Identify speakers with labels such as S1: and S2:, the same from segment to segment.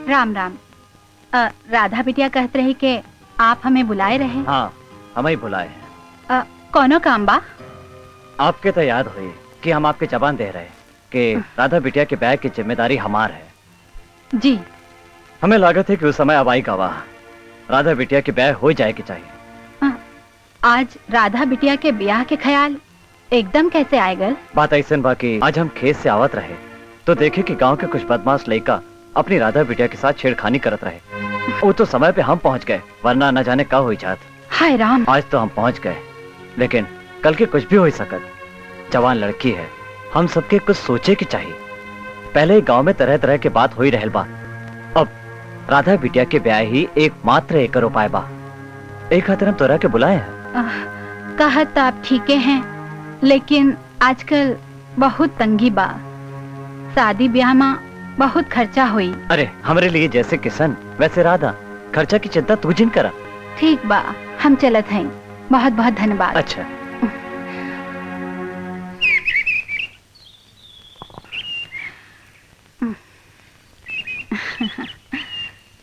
S1: राम राम। राधा बिटिया कहते रही कि आप हमें बुलाए रहे।
S2: हाँ, हमें ही बुलाए हैं।
S1: कौनो काम बा?
S2: आपके तो याद हुई कि हम आपके जबान दे रहे कि राधा बिटिया के ब्याह की जिम्मेदारी हमार है।
S1: जी।
S2: हमें लागत है कि उस समय अब आई गवाह राधा बिटिया के ब्याह हो जाए कि चाहिए।
S1: आज राधा बिटिया के ब्याह के ख्याल एकदम कैसे आएगा?
S2: बात ऐसे बाकी आज हम खेत से आवत रहे तो देखे कि गांव के कुछ बदमाश लड़का अपनी राधा बिटिया के साथ छेड़खानी करत रहे। वो तो समय पे हम पहुंच गए, वरना न जाने क्या हुई जात।
S1: हाय राम।
S2: आज तो हम पहुंच गए, लेकिन कल के कुछ भी हो सकत। जवान लड़की है, हम सबके कुछ सोचे की चाहिए। पहले ही गांव में तरह तरह के बात हो ही रहल बा, अब राधा बिटिया के ब्याह ही एकमात्र एक उपाय बा। एक खातिर हम तोरा के बुलाए हैं।
S1: कहत आप ठीक हैं, लेकिन आजकल बहुत तंगी बा। शादी ब्याह में बहुत खर्चा हुई।
S2: अरे हमारे लिए जैसे किशन वैसे राधा, खर्चा की चिंता तू जिन करा।
S1: ठीक बा, हम चलत हैं। बहुत बहुत धन्यवाद।
S2: अच्छा।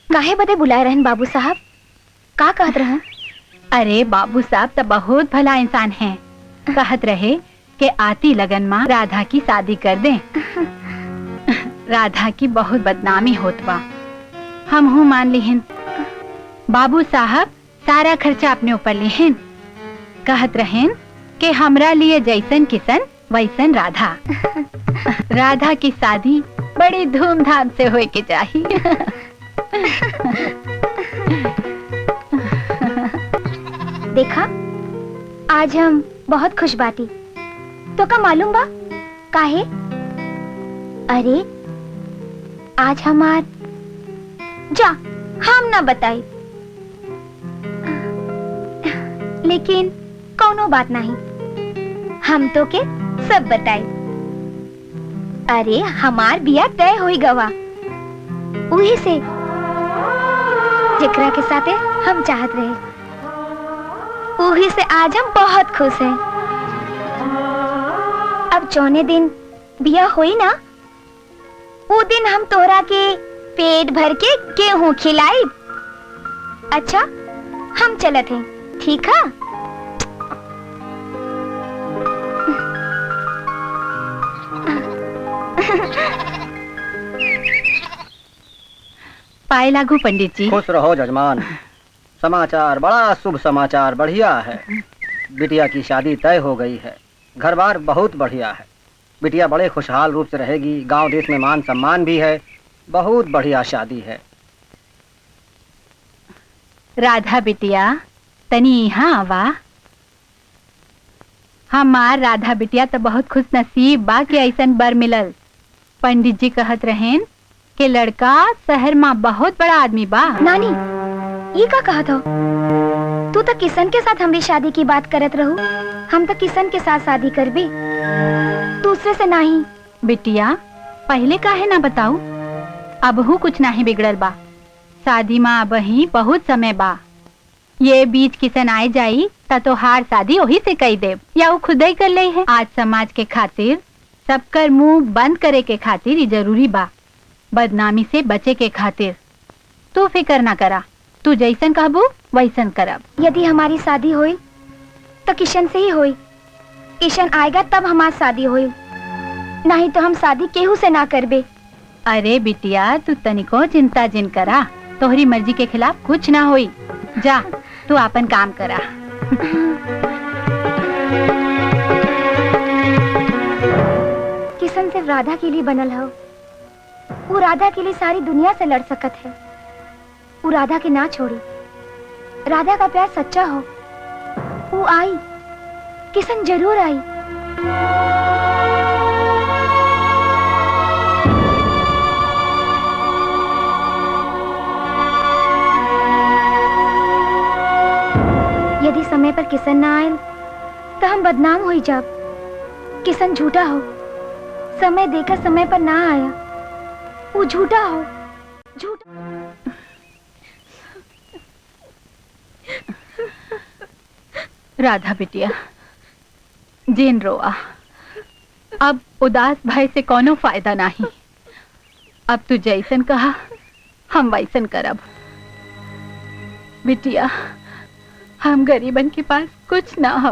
S3: काहे बदे बुलाए रहन बाबू साहब? का कहत रहे?
S1: अरे बाबू साहब तो बहुत भला इंसान हैं। कहत रहे कि आती लगन माँ राधा की शादी कर दें। राधा की बहुत बदनामी होत बा। हम हूँ मान लिहिन। बाबू साहब सारा खर्चा अपने ऊपर लिहिन। कहत रहेन कि हमरा लिए जैसन किसन वैसन राधा। राधा की शादी बड़ी धूमधाम से होए के चाहिए।
S3: देखा, आज हम बहुत खुश बाटी। तो का मालूम बा काहे? अरे आज हमार जा हम ना बताई, लेकिन कौनो बात नहीं, हम तो के सब बताई। अरे हमार बिया तय हुई गवा, उही से जेकरा के साथे हम चाहत रहे, उही से आज हम बहुत खुश हैं। अब चौने दिन बिया हुई ना, वो दिन हम तोहरा के पेट भर के गेहूं खिलाई। अच्छा हम चलत हैं, ठीक है?
S1: पाए लागू पंडित जी।
S4: खुश रहो जजमान। समाचार बड़ा शुभ समाचार, बढ़िया है। बिटिया की शादी तय हो गई है, घर बार बहुत बढ़िया है। बिटिया बड़े खुशहाल रूप से रहेगी, गांव देश में मान सम्मान भी है। बहुत बढ़िया शादी है।
S1: राधा बिटिया तनी यहाँ आवा। हमार राधा बिटिया तो बहुत खुश नसीब बा कि ऐसन बर मिलल। पंडित जी कहत रहेन कि लड़का शहर में बहुत बड़ा आदमी बा।
S3: नानी ये का कहत हो? तू तो किशन के साथ हमारी शादी की बात करत रहू। हम तो किशन के साथ शादी करबे, दूसरे से नहीं।
S1: बिटिया पहले काहे ना बताऊ? अबहू कुछ नहीं बिगड़ल बा। शादी में अबही बहुत समय बा। ये बीच किशन आए जाई तो हार शादी वही से कही देव, या वो खुद ही कर ले है। आज समाज के खातिर सबकर मुंह बंद करे के खातिर ये जरूरी बा, बदनामी से बचे के खातिर। तू फिकर ना करा, तू जैसन कहबू वैसन करब।
S3: यदि हमारी शादी हुई तो किशन से ही हुई। किशन आएगा तब हमारी शादी हुई, नहीं तो हम शादी केहू से ना करबे।
S1: अरे बिटिया तू तनिको चिंता जिन करा, तोहरी मर्जी के खिलाफ कुछ ना होई। जा तू अपन काम करा।
S3: किशन सिर्फ राधा के लिए बनल हो। वो राधा के लिए सारी दुनिया से लड़ सकत है। वो राधा के ना छोड़ी। राधा का प्यार सच्चा हो, वो आई, किशन जरूर आई। यदि समय पर किशन ना आए तो हम बदनाम हो जाब। किशन झूठा हो, समय देकर समय पर ना आया, वो झूठा हो, झूठा।
S1: राधा बिटिया जिन रोआ, अब उदास भाई से कोनो फायदा नहीं। अब तू जैसन कहा हम वैसन करब। बिटिया, हम गरीबन के पास कुछ ना हो,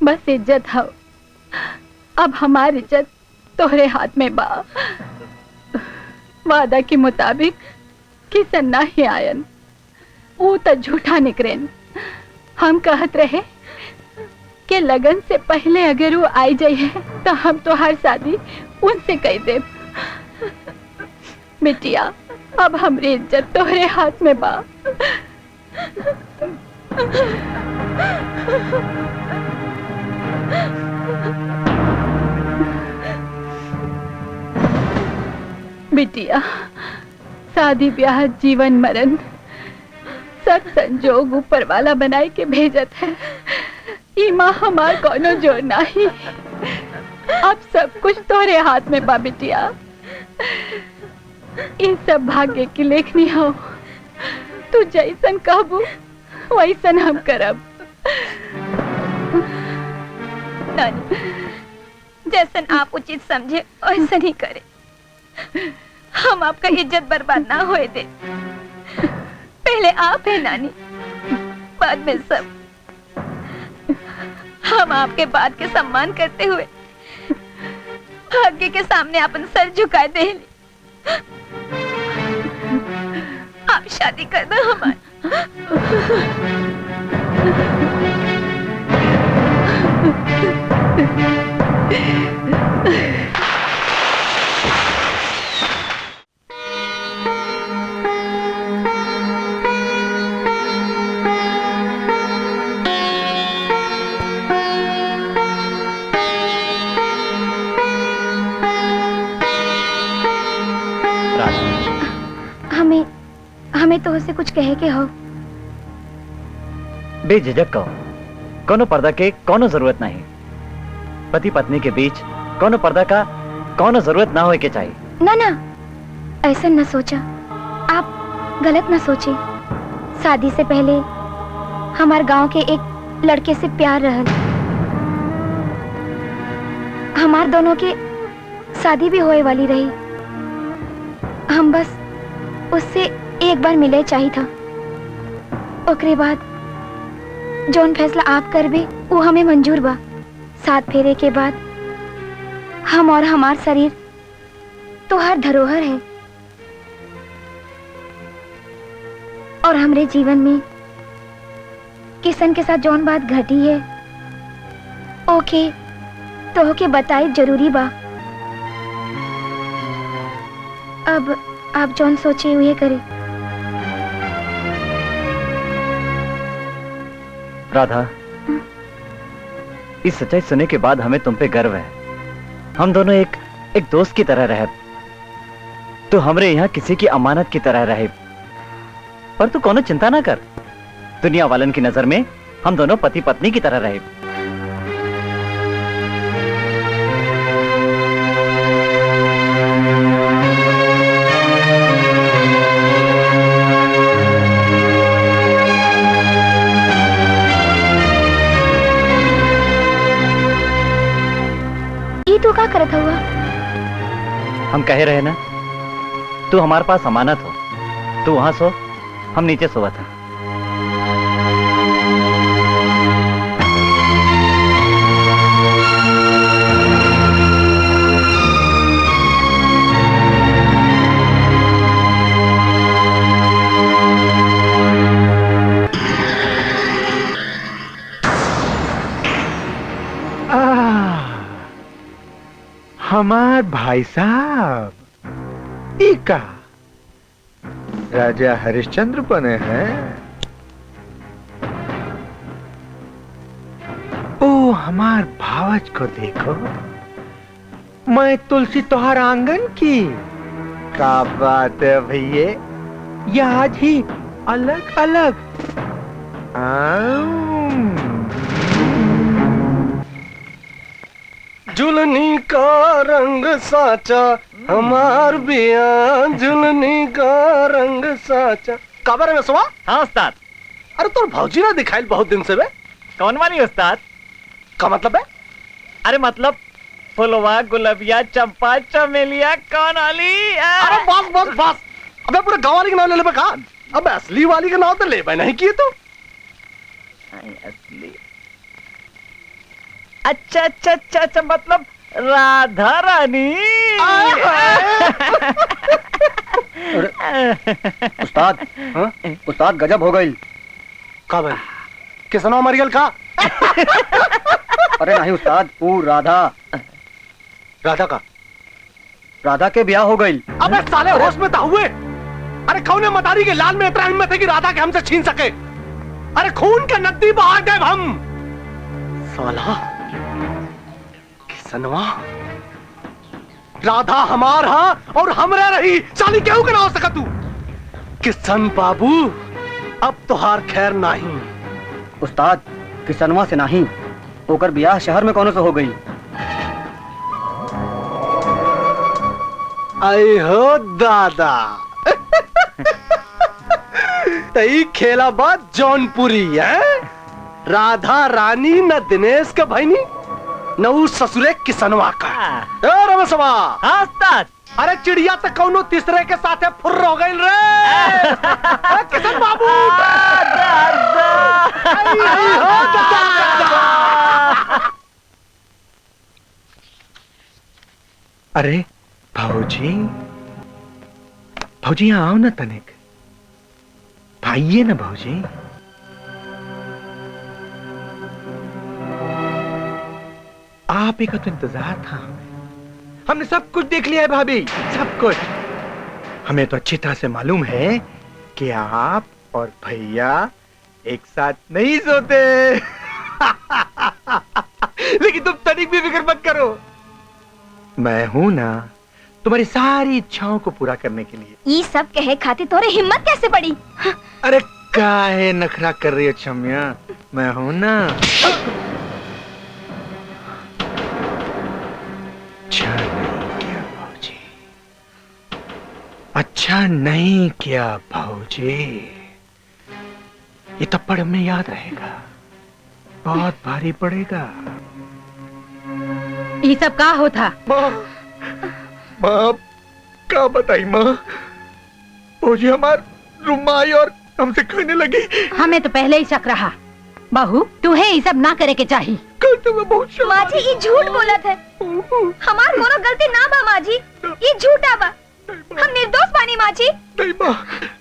S1: बस इज्जत हो। अब हमारी इज्जत तोहरे हाथ में बा। वादा के मुताबिक किसन नहीं आयन, वो तो झूठा निकरेन। हम कहत रहे कि लगन से पहले अगर वो आई जाए तो हम तो हर शादी उनसे कह दे। बिटिया, अब हमारी इज्जत तोहरे हाथ में बा। बिटिया, शादी ब्याह जीवन मरण सब संजोग ऊपर वाला बनाए के भेजत है। इमा हमार कोनो जोर नहीं। अब सब कुछ तोरे हाथ में बा बिटिया। ये सब भाग्य की लेखनी हो। तू जैसन कहबू वैसन हम करब।
S3: नानी, जैसन आप उचित समझे वैसन ही करे। हम आपका इज्जत बर्बाद ना होए दे। पहले आप है नानी, बाद में सब। हम आपके बात के सम्मान करते हुए भाग्य के सामने अपन सर झुकाए दे। आप शादी कर दो हमारी। हमें तो उसे कुछ कहे के हो।
S2: बेझिझक कहो, कोनो पर्दा के कोनो जरूरत नहीं। पति पत्नी के बीच कोनो पर्दा का कोनो जरूरत ना होए के चाहिए।
S3: ना ना, ऐसा न सोचा। आप गलत न सोचे। शादी से पहले हमारे गांव के एक लड़के से प्यार रहल। हमार दोनों के शादी भी होए वाली रही। हम बस उससे एक बार मिले चाहिए था। ओकरे बाद जोन फैसला आप करबे वो हमें मंजूर बा। 7 फेरे के बाद हम और हमार शरीर तो हर धरोहर है, और हमरे जीवन में किसन के साथ जौन बात घटी है ओके तो ओके बताई जरूरी बा। अब आप जौन सोचे हुए करे।
S2: राधा, इस सच्चाई सुनने के बाद हमें तुम पे गर्व है। हम दोनों एक दोस्त की तरह रहे, तो हमरे यहाँ किसी की अमानत की तरह रहे। पर तू कोनो चिंता ना कर, दुनिया वालन की नजर में हम दोनों पति पत्नी की तरह रहे।
S3: तू क्या करता हुआ?
S2: हम कहे रहे ना, तू हमारे पास अमानत हो। तू वहां सो, हम नीचे सोवा था।
S5: हमार भाई साहब इका राजा हरिश्चंद्र बने हैं। ओ हमार भावज को देखो, मैं तुलसी तोहर आंगन की। का बात है भैये, ये आज ही अलग अलग।
S6: जुलनी का रंग साचा हमार बिया, जुलनी का रंग साचा। का बारे में सुना?
S2: हाँ उस्ताद।
S6: अरे तोर भौजी ना दिखाई बहुत दिन से बे।
S2: कौन वाली उस्ताद?
S6: का मतलब है?
S2: अरे मतलब फुलवा गुलबिया चंपा चमेलिया कौन वाली?
S6: अरे बस बस बस, अबे पूरे गांव वाली के नाम ले ले कहा। अब असली वाली का नाम तो ले नहीं किए तो।
S2: असली अच्छा अच्छा अच्छा अच्छा, मतलब राधा रानी।
S4: उस्ताद, हाँ? उस्ताद गजब हो गई।
S6: का भाई किसनो मरियल का।
S4: अरे नहीं उस्ताद, वो राधा
S6: राधा का।
S4: राधा के ब्याह हो गई।
S6: अबे साले होश में तो हुए। अरे कौन है मदारी के लाल में इतना हिम्मत है कि राधा के हमसे छीन सके। अरे खून के नदी बहा गए हम। साला किसनवा राधा हमार हा और हम रह रही साली क्यों ना हो सका तू। किसन बाबू अब तो हार खैर नहीं।
S4: उस्ताद किसनवा से नहीं, होकर ब्याह शहर में कौन से हो गई।
S6: आई हो दादा। तई खेला बात जौनपुरी है। राधा रानी न दिनेश का भाईनी न उस ससुरे किसनवा का। रमसवा
S2: हाँ उस्ताद।
S6: अरे चिड़िया तो कौनो तीसरे के साथ फुर्र हो गई रे। किसन बाबू आई हो दादा।
S5: अरे भाऊजी, भाऊजी यहाँ आओ ना तनिक। भाइये ना भाऊजी। आप ही का तो इंतजार था हमें। हमने सब कुछ देख लिया है भाभी, सब कुछ। हमें तो अच्छी तरह से मालूम है कि आप और भैया एक साथ नहीं सोते। लेकिन तुम तनिक भी फिक्र मत करो, मैं हूं ना तुम्हारी सारी इच्छाओं को पूरा करने के लिए।
S3: ये सब कहे खातिर तोरे हिम्मत कैसे पड़ी।
S5: अरे काहे नखरा कर रही हो छमिया, मैं हूं ना। अच्छा नहीं किया भाऊजी, अच्छा नहीं किया भाऊजी। ये थप्पड़ में याद रहेगा, बहुत भारी पड़ेगा।
S1: ये सब का होता।
S5: माँ क्या बताई माँ, भाऊजी हमार रुमाई और हमसे कहने लगी।
S1: हमें तो पहले ही शक रहा। बहू तुम्हें ये सब ना करे के चाहिए।
S5: कल तो मैं बहुत शर्मा।
S3: माँ जी ये झूठ बोलत है। हमार कोनो गलती ना बा माँ जी, ये झूठा बा। हम निर्दोष बानी माँ जी।
S5: नहीं माँ,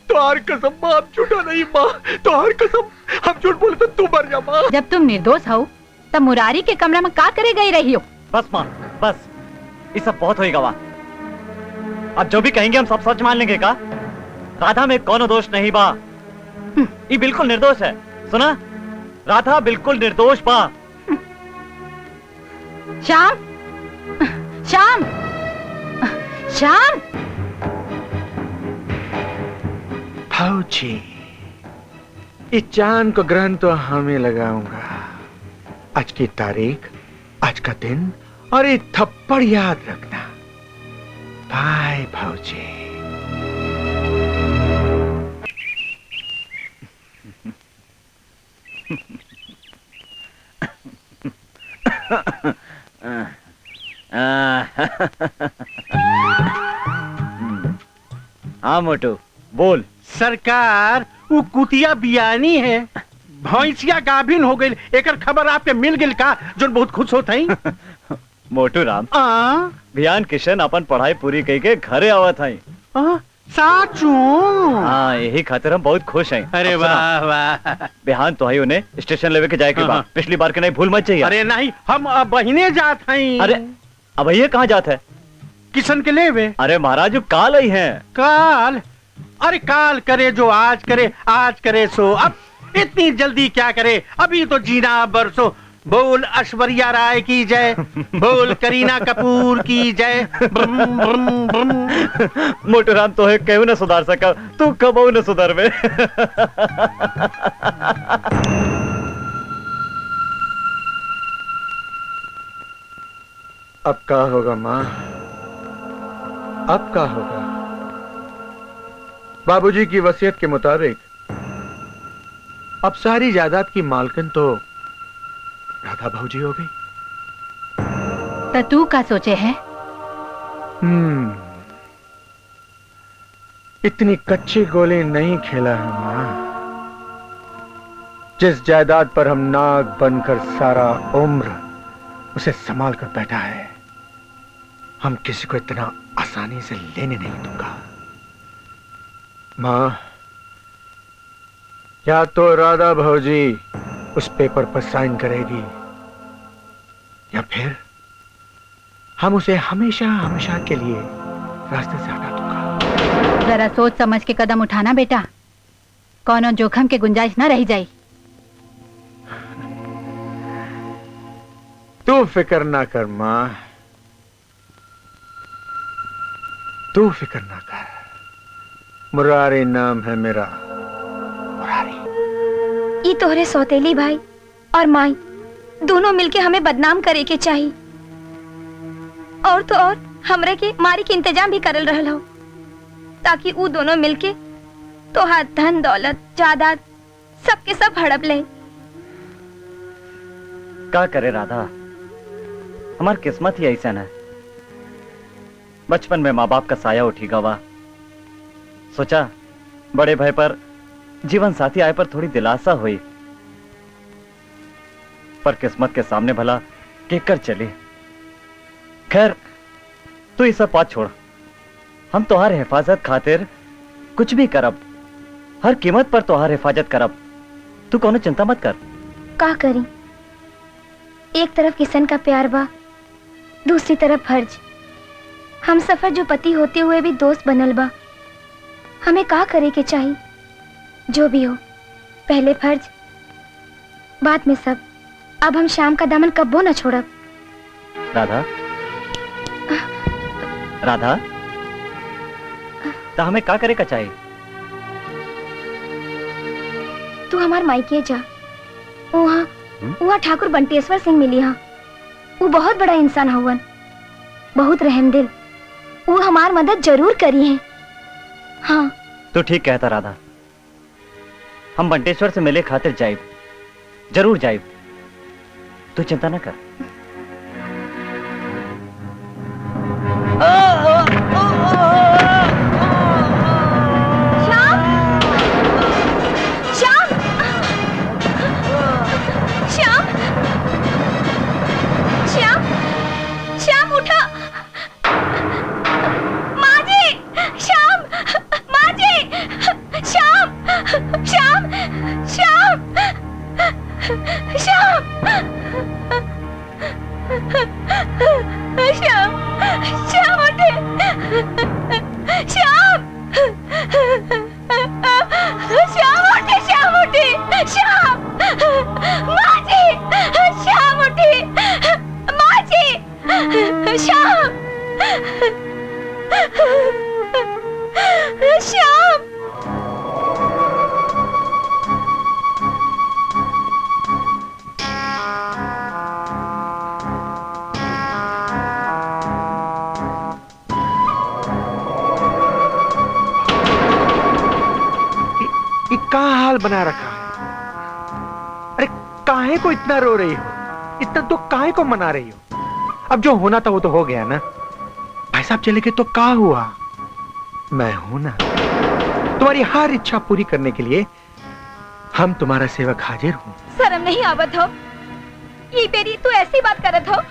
S5: तुम्हार कसम माँ, हम झूठा नहीं माँ, तुम्हार कसम, हम झूठ बोले तो तू मर जा माँ।
S1: जब तुम निर्दोष हो तब मुरारी के कमरे में का करे गई रही हो।
S2: बस माँ बस, ये सब बहुत होई गवा। अब जो भी कहेंगे हम सब सच मान लेंगे का। राधा में कौनो दोष नहीं बा, ये बिल्कुल निर्दोष है। सुना, राधा बिल्कुल निर्दोष बा।
S1: श्याम, श्याम, श्याम।
S5: भाऊजी इस चांद को ग्रहण तो हमें लगाऊंगा। आज की तारीख, आज का दिन और ये थप्पड़ याद रखना। बाय भाऊजी।
S2: हाँ मोटू बोल।
S7: सरकार वो कुतिया बियानी है, भैंसिया गाभिन हो गई। एकर खबर आपके मिल गई का, जो बहुत खुश होता ही।
S2: मोटू राम, बियान किशन अपन पढ़ाई पूरी कई के घरे आवत है।
S7: साचू।
S2: हाँ यही खातिर हम बहुत खुश हैं।
S7: अरे वाह वाह।
S2: बिहान तो है उन्हें स्टेशन लेवे के जाए के बाद। पिछली बार के नहीं भूल मत चाहिए।
S7: अरे नहीं, हम बहिने जात हैं।
S2: अरे अब ये कहाँ जात है?
S7: किशन के लेवे।
S2: अरे महाराज काल ही है।
S7: काल? अरे काल करे जो आज करे, आज करे सो अब। इतनी जल्दी क्या करे, अभी तो जीना बरसो। बोल ऐश्वर्या राय की जय, बोल करीना कपूर की जय।
S2: मोटू राम तो है क्यों न सुधार सका, तू कब न सुधर में।
S5: अब क्या होगा माँ, अब क्या होगा? बाबूजी की वसीयत के मुताबिक अब सारी जायदाद की मालकिन तो राधा भाऊजी हो गई।
S1: तो तू का सोचे है?
S5: इतनी कच्ची गोली नहीं खेला है माँ। जिस जायदाद पर हम नाग बनकर सारा उम्र उसे संभाल कर बैठा है, हम किसी को इतना आसानी से लेने नहीं दूंगा। माँ, या तो राधा भौजी उस पेपर पर साइन करेगी या फिर हम उसे हमेशा हमेशा के लिए रास्ते से हटा दूंगा।
S1: जरा सोच समझ के कदम उठाना बेटा, कौनो जोखम के गुंजाइश न रह जाए।
S5: तू फिक्र ना कर माँ, तू फिक्र ना कर। मुरारी नाम है मेरा, मुरारी।
S3: ये तोहरे सौतेली भाई और माई दोनों मिलके हमें बदनाम करे के चाहिए, और तो और हमरे के मारी के इंतजाम भी करल रहल हो, ताकि वो दोनों मिलके तोहार धन दौलत जायदाद सबके सब हड़प ले।
S2: क्या करे राधा, हमार किस्मत ही ऐसा है। बचपन में माँ बाप का साया उठी गवा, सोचा बड़े भाई पर जीवन साथी आए पर थोड़ी दिलासा हुई, पर किस्मत के सामने भला केकर चली। खैर तू ये सब बात छोड़, हम तुम्हारे हिफाजत खातिर कुछ भी करब, हर कीमत पर तुम्हारी हिफाजत करब। तू कोनो चिंता मत कर।
S3: का करी, एक तरफ किसन का प्यार बा, दूसरी तरफ फर्ज। हम सफर जो पति होते हुए भी दोस्त बनल बा। हमें का करे के चाहिए? जो भी हो, पहले फर्ज बाद में सब। अब हम शाम का दामन कब्बो न छोड़ब।
S2: राधा, राधा, तो हमें का करे का चाहिए?
S3: तू हमार मायके जा, वहाँ ठाकुर बंटेश्वर सिंह मिली। हाँ, वो बहुत बड़ा इंसान हवन, बहुत रहमदिल। वो हमार मदद जरूर करी है। हाँ
S2: तू ठीक कहता राधा, हम बंटेश्वर से मिले खातिर जाइब, जरूर जाइब। तू चिंता न कर।
S3: श्याम, श्याम, श्याम, श्याम, श्याम उठा। माँ जी, श्याम, माँ जी, श्याम, श्याम, श्याम, श्याम, श्याम, श्याम उठे, श्याम, श्याम उठे, श्याम उठे, श्याम, माँ जी, श्याम उठे, माँ जी, श्याम, श्याम।
S5: ये का हाल बना रखा है? अरे काहे को इतना रो रही हो? इतना तो काहे को मना रही हो? अब जो होना था वो तो हो गया ना। भाई साहब चले गए तो का हुआ? मैं हूं ना, तुम्हारी हर इच्छा पूरी करने के लिए हम तुम्हारा सेवक हाजिर हूं।
S3: शर्म नहीं आवत हो? ये बेरी तू ऐसी बात करत हो?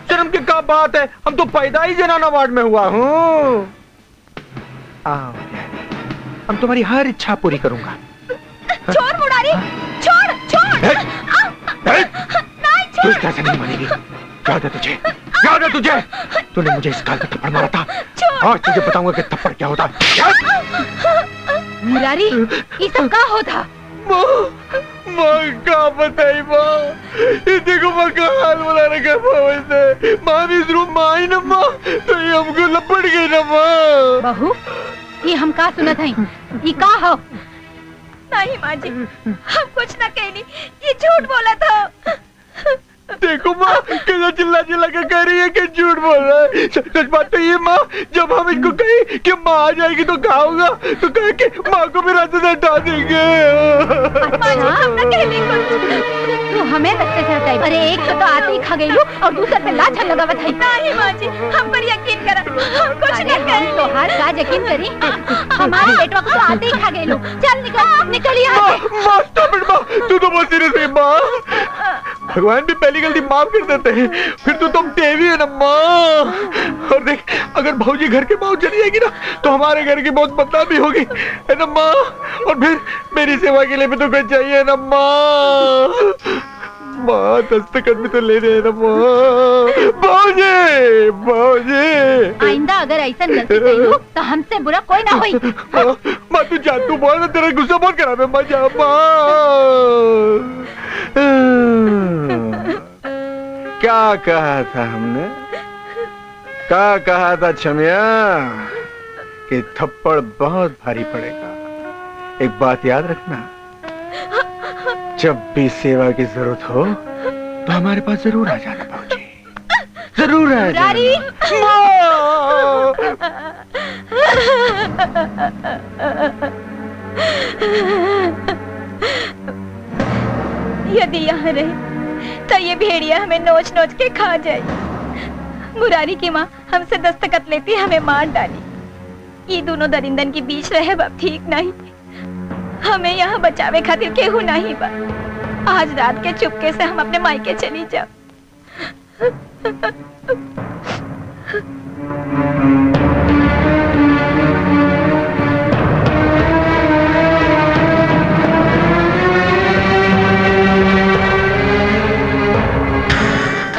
S5: शर्म की क्या बात है? हम तो पैदा ही जनानाबाद में हुआ हूं। आओ प्यारी, हम तुम्हारी हर इच्छा पूरी करूंगा।
S3: छोड़ मुरारी, छोड़, छोड़। नहीं
S5: तू
S3: छोड़।
S5: कैसे नहीं मानेगी? याद है तुझे? याद है तुझे? तूने मुझे इस गाल पे थप्पड़ मारा था। आज तुझे बताऊंगा कि थप्पड़ क्या होता है।
S1: मुरारी, ये सब का होता?
S5: माँ क्या बताई माँ? ये देखो माँ का हाल बना रखा है। माँ भी इस रूम में आई ना माँ, तो ये हमको लपट गई ना माँ।
S1: बहू, ये हम का सुनत हई? ये का हो?
S3: नहीं माँ जी, हम कुछ न कहनी, ये झूठ बोला था।
S5: देखो माँ कैसे ऐसा चिल्ला चिल्ला के कह रही है कि झूठ बोल रहा है। सच बात तो ये माँ, जब हम इनको कही कि माँ आ जाएगी तो क्या होगा, तो कहे कि माँ को भी रास्ते से हटा देंगे।
S1: तू हमें रस्ते से हटाई। अरे एक तो आते ही खा गई लू और दूसरे पे लाछन लगावत है। नहीं माँ जी, हम पर यकीन करा, हम कुछ न करें। तो हर का यकीन करी, हमारे बेटवा को तो आते ही खा गई लू। चल निकल यहाँ से।
S5: माँ stop it, माँ, तू तो बहुत सीरियस है माँ। भगवान भी पहली गलती माफ कर देते हैं, फिर तो तुम टेवी है ना माँ। और देख, अगर भाऊजी घर के माँ चली जाएगी ना तो हमारे घर की बहुत बदनामी होगी, है ना माँ। और फिर मेरी सेवा के लिए भी तो कुछ चाहिए ना माँ। माँ दस्तखत भी तो ले रहे हैं ना माँ। भाऊजी, भाऊजी।
S1: आइंदा अगर ऐसा गलती करी हो तो हमसे बुरा कोई ना होई।
S5: माँ तू जा, तू बोल, तेरा गुस्सा बहुत खराब है माँ। जा माँ। क्या कहा था हमने, क्या कहा था छमिया कि थप्पड़ बहुत भारी पड़ेगा। एक बात याद रखना, जब भी सेवा की जरूरत हो तो हमारे पास जरूर आ जाना भाऊजी, जरूर आ जाना।
S3: यदि यहाँ रहे तो ये भेड़िया हमें नोच नोच के खा जाए। मुरारी की माँ हमसे दस्तखत लेती हमें मार डाली। ये दोनों दरिंदन के बीच रहे बाप ठीक नहीं। हमें यहाँ बचावे खातिर केहू नहीं बा। आज रात के चुपके से हम अपने मायके चली जाओ।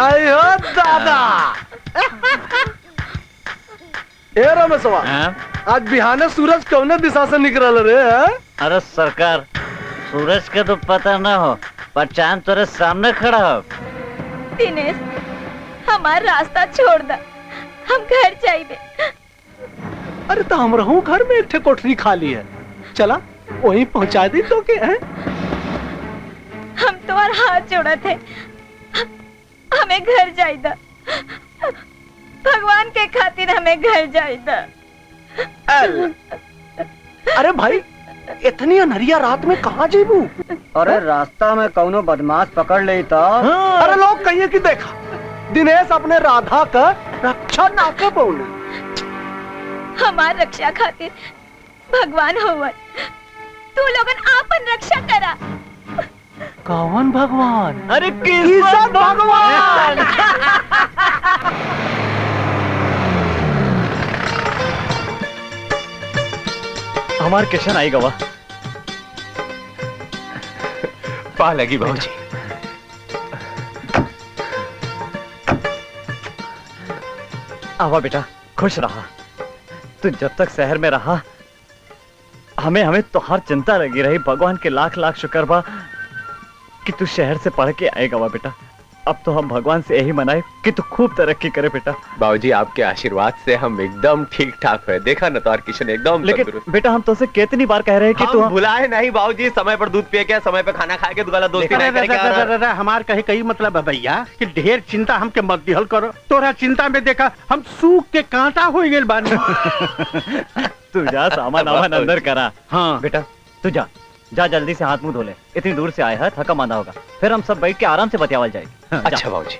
S6: अयो दादा। ए रमेशवा, आज बिहाने सूरज कौने दिशा से निकल रे है?
S2: अरे सरकार, सूरज का तो पता ना हो, पर चांद तेरे सामने खड़ा हो।
S3: दिनेश, हमारा रास्ता छोड़ दा, हम घर जाइबे।
S6: अरे तो हम रहूं घर में, एक कोठरी खाली है, चला वहीं पहुंचा दी तो के है?
S3: हम तुम्हारा हाथ जोड़ा थे, हमें घर जाइदा। भगवान के खातिर हमें घर जाइदा।
S6: अरे भाई, इतनी अनहरिया रात में कहाँ जेबू?
S4: अरे रास्ता में कौनो बदमाश पकड़ ले तो।
S6: अरे लोग कहिए कि देखा, दिनेश अपने राधा का रक्षा ना कर बोले।
S3: हमार रक्षा खातिर भगवान होवन, तू लोगन आपन रक्षा करा।
S6: कौन भगवान?
S2: अरे
S6: किशन भगवान।
S2: हमार किशन आई गवा।
S5: पा लगी भाऊजी।
S2: आवा बेटा, खुश रहा। तू जब तक शहर में रहा, हमें तो हर चिंता लगी रही। भगवान के लाख लाख शुक्र बा कि तू शहर से पढ़ के आएगा वा बेटा। अब तो हम भगवान से यही मनाए कि तू खूब तरक्की करे बेटा।
S5: बाबूजी, आपके आशीर्वाद से हम एकदम ठीक ठाक है। देखा ना तो किशन एकदम
S2: लेकिन बेटा, हम तो उसे कितनी बार कह रहे हैं कि तू
S5: बुलाए नहीं बाबूजी। समय पर दूध पिए क्या, समय पर खाना खा के दुबारा दोस्ती नहीं करेगा।
S7: हमार कहे कई मतलब है भैया कि ढेर चिंता हमके मत दिहल करो। तोरा चिंता में देखा हम सूख के कांटा हो गए बानी।
S2: तू जा, सामान आमान अंदर करा।
S7: हाँ
S2: बेटा तू जा जल्दी से हाथ मुंह धो ले। इतनी दूर से आया है, थका मांदा होगा। फिर हम सब बैठ के आराम से बतियावल जाएगी।
S5: अच्छा बाबूजी।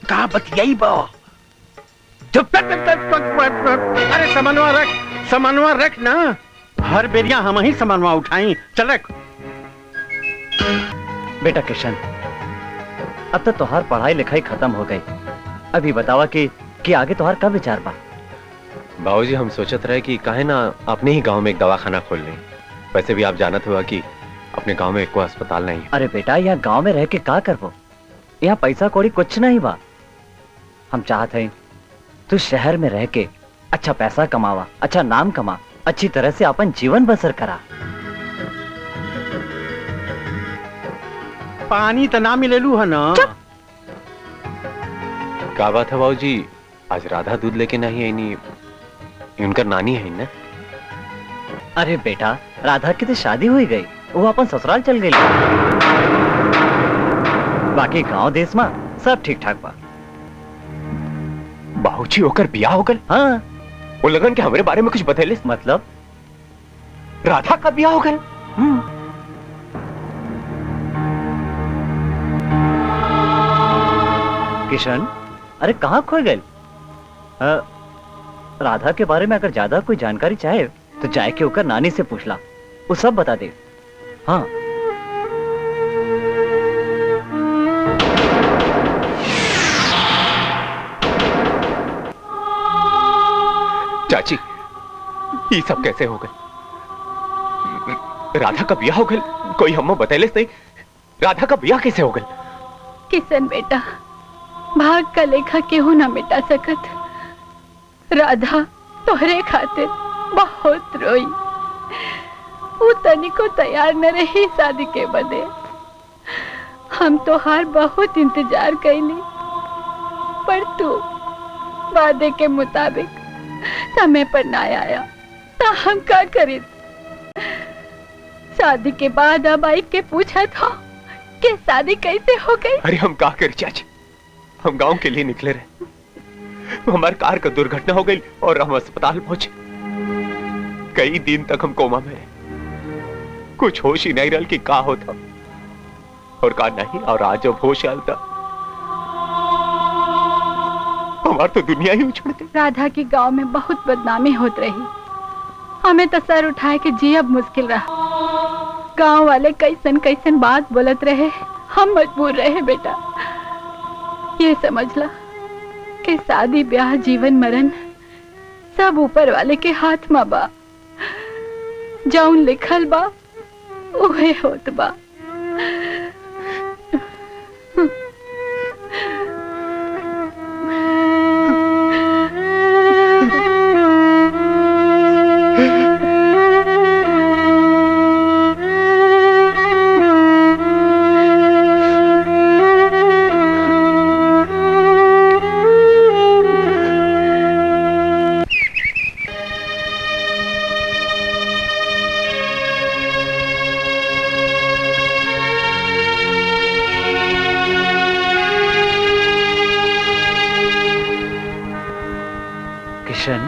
S7: का बतियाई बा? चुप। अरे समन्वय रख ना। हर बेरिया हम ही समन्वय उठाई। चल रख।
S2: बेटा किशन, अब तो तुम्हार पढ़ाई लिखाई खत्म हो गई। अभी बतावा कि आगे तुम्हार कब विचार पा?
S5: बाबूजी, हम सोचत रहे कि काहे ना अपने ही गांव में एक दवाखाना खोल लें। वैसे भी आप जानत हुआ कि अपने गांव में कोई अस्पताल नहीं है।
S2: अरे बेटा, यहाँ गांव में रह के का करबो? यहाँ पैसा कौड़ी कुछ नहीं बा। हम चाहते हैं तू शहर में रह के अच्छा पैसा कमावा, अच्छा नाम कमा, अच्छी तरह से अपन जीवन बसर करा।
S7: पानी तो ना मिलेलू है ना?
S5: क्या बात है बाबूजी, आज राधा दूध लेके नहीं आई? नहीं, उनका नानी है ना?
S2: अरे बेटा, राधा की तो शादी हुई गई, वो अपन ससुराल चल गई। बाकी गांव देश में सब ठीक ठाक बा।
S8: बाबूजी होकर बिया हो गल।
S2: हाँ,
S8: वो लगन के हमारे बारे में कुछ बतैलिस?
S2: मतलब
S8: राधा का बिया हो गल।
S2: किशन, अरे कहाँ खो गए? राधा के बारे में अगर ज्यादा कोई जानकारी चाहे तो जाए के होकर नानी से पूछ ला, वो सब बता दे। हाँ।
S8: चाची, ये सब कैसे हो गए? राधा का बिया हो गल? कोई हमको बतैलिस नहीं। राधा का बिया कैसे हो गल?
S1: किशन बेटा, भाग का लेखा केहू ना मिटा सकत। राधा तोहरे खातिर बहुत रोई। वो तनिको तैयार न रही शादी के बदे। हम तोहार बहुत इंतजार कैली, पर तू वादे के मुताबिक समय पर ना आया, तो हम क्या करें? शादी के बाद अब आई के पूछा था कि शादी कैसे हो गई।
S8: अरे हम क्या करें चाची, हम गांव के लिए निकले रहे, हमारी कार का दुर्घटना हो गई और हम अस्पताल पहुंचे। कई दिन तक हम कोमा में रहे, कुछ होश ही नहीं रहा कि क्या होता और क्या नहीं। और आज जब होश आया हमार तो दुनिया ही उछड़ गई।
S1: राधा की गांव में बहुत बदनामी होत रही, हमें तो सर उठाए के जियब मुश्किल रहा। गांव वाले कैसन कैसन बात बोलत रहे, हम मजबूर रहे बेटा। ये समझ ला कि शादी ब्याह जीवन मरण सब ऊपर वाले के हाथ में बा। जौन लिखल बा उहे होत बा।
S2: किशन,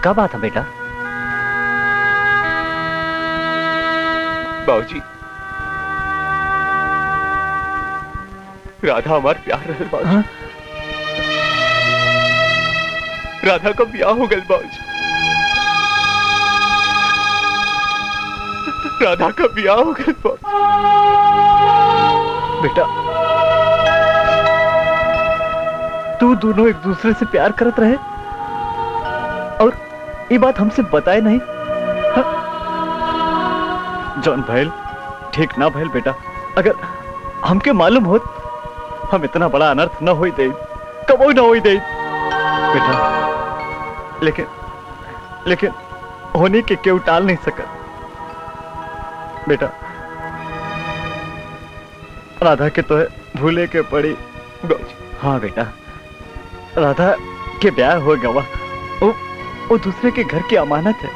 S2: क्या बात है बेटा?
S8: बाबूजी, राधा हमार प्यार रहे बाबूजी।
S2: हाँ?
S8: राधा का ब्याह हो गया बाबूजी। राधा का ब्याह हो गया बाबूजी।
S2: बेटा, तू दोनों एक दूसरे से प्यार करत रहे और ये बात हमसे बताए नहीं? हाँ? जॉन भैल ठीक ना भैल बेटा। अगर हमके मालूम होत हम इतना बड़ा अनर्थ न होई दे, कबो न होई दे बेटा। लेकिन होने के क्यों टाल नहीं सकत बेटा। राधा के तो है भूले के पड़ी। हाँ बेटा, राधा के ब्याह हो गवा, वो दूसरे के घर की अमानत है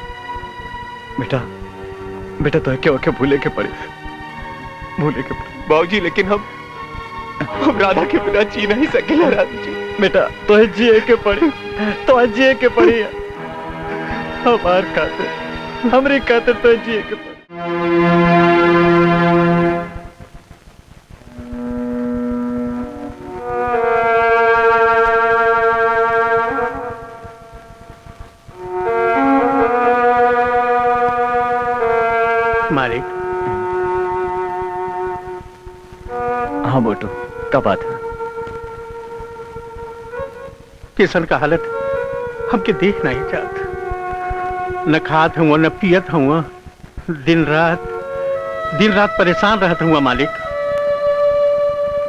S2: बेटा तो है क्यों के भूले के पड़ी।
S8: बाबूजी, लेकिन हम राधा के बिना जी नहीं सकेला राधा जी।
S2: बेटा तो है जिए के पड़ी, हमार खातिर, हमरे खातिर तो है जिए के पड़ी।
S7: मालिक।
S2: हाँ मोटू, क्या बात है?
S7: किशन का हालत हमके देख नहीं चाहत। न खात हुआ न पियत हुआ, दिन रात परेशान रहता हुआ मालिक।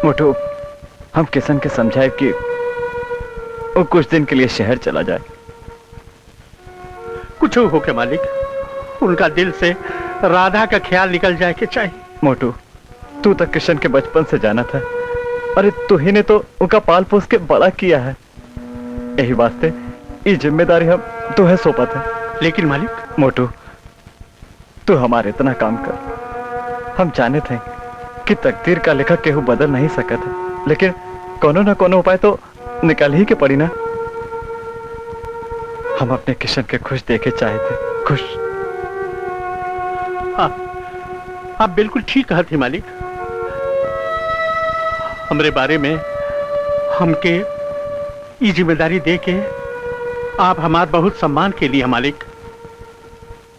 S2: मोटू, हम किशन के समझाए कि वो कुछ दिन के लिए शहर चला जाए।
S7: कुछ हो के मालिक, उनका दिल से राधा का ख्याल निकल जाए के चाहिए।
S2: मोटू, तू तो किशन के बचपन से जाना था। अरे तू ही ने तो उनका पाल पोस के बड़ा किया है, यही वास्ते ये जिम्मेदारी हम तुम्हें सौंपा था।
S7: लेकिन मालिक,
S2: मोटू तू हमारे इतना काम कर। हम जाने थे कि तकदीर का लिखा केहू बदल नहीं सकत है, लेकिन कोनो न कोनो उपाय तो निकल ही के पड़ी ना। हम अपने किशन के खुश देखे चाहे थे, खुश।
S7: आप बिल्कुल ठीक कहा थे मालिक। हमरे बारे में हमके ये जिम्मेदारी दे के आप हमार बहुत सम्मान के लिए मालिक।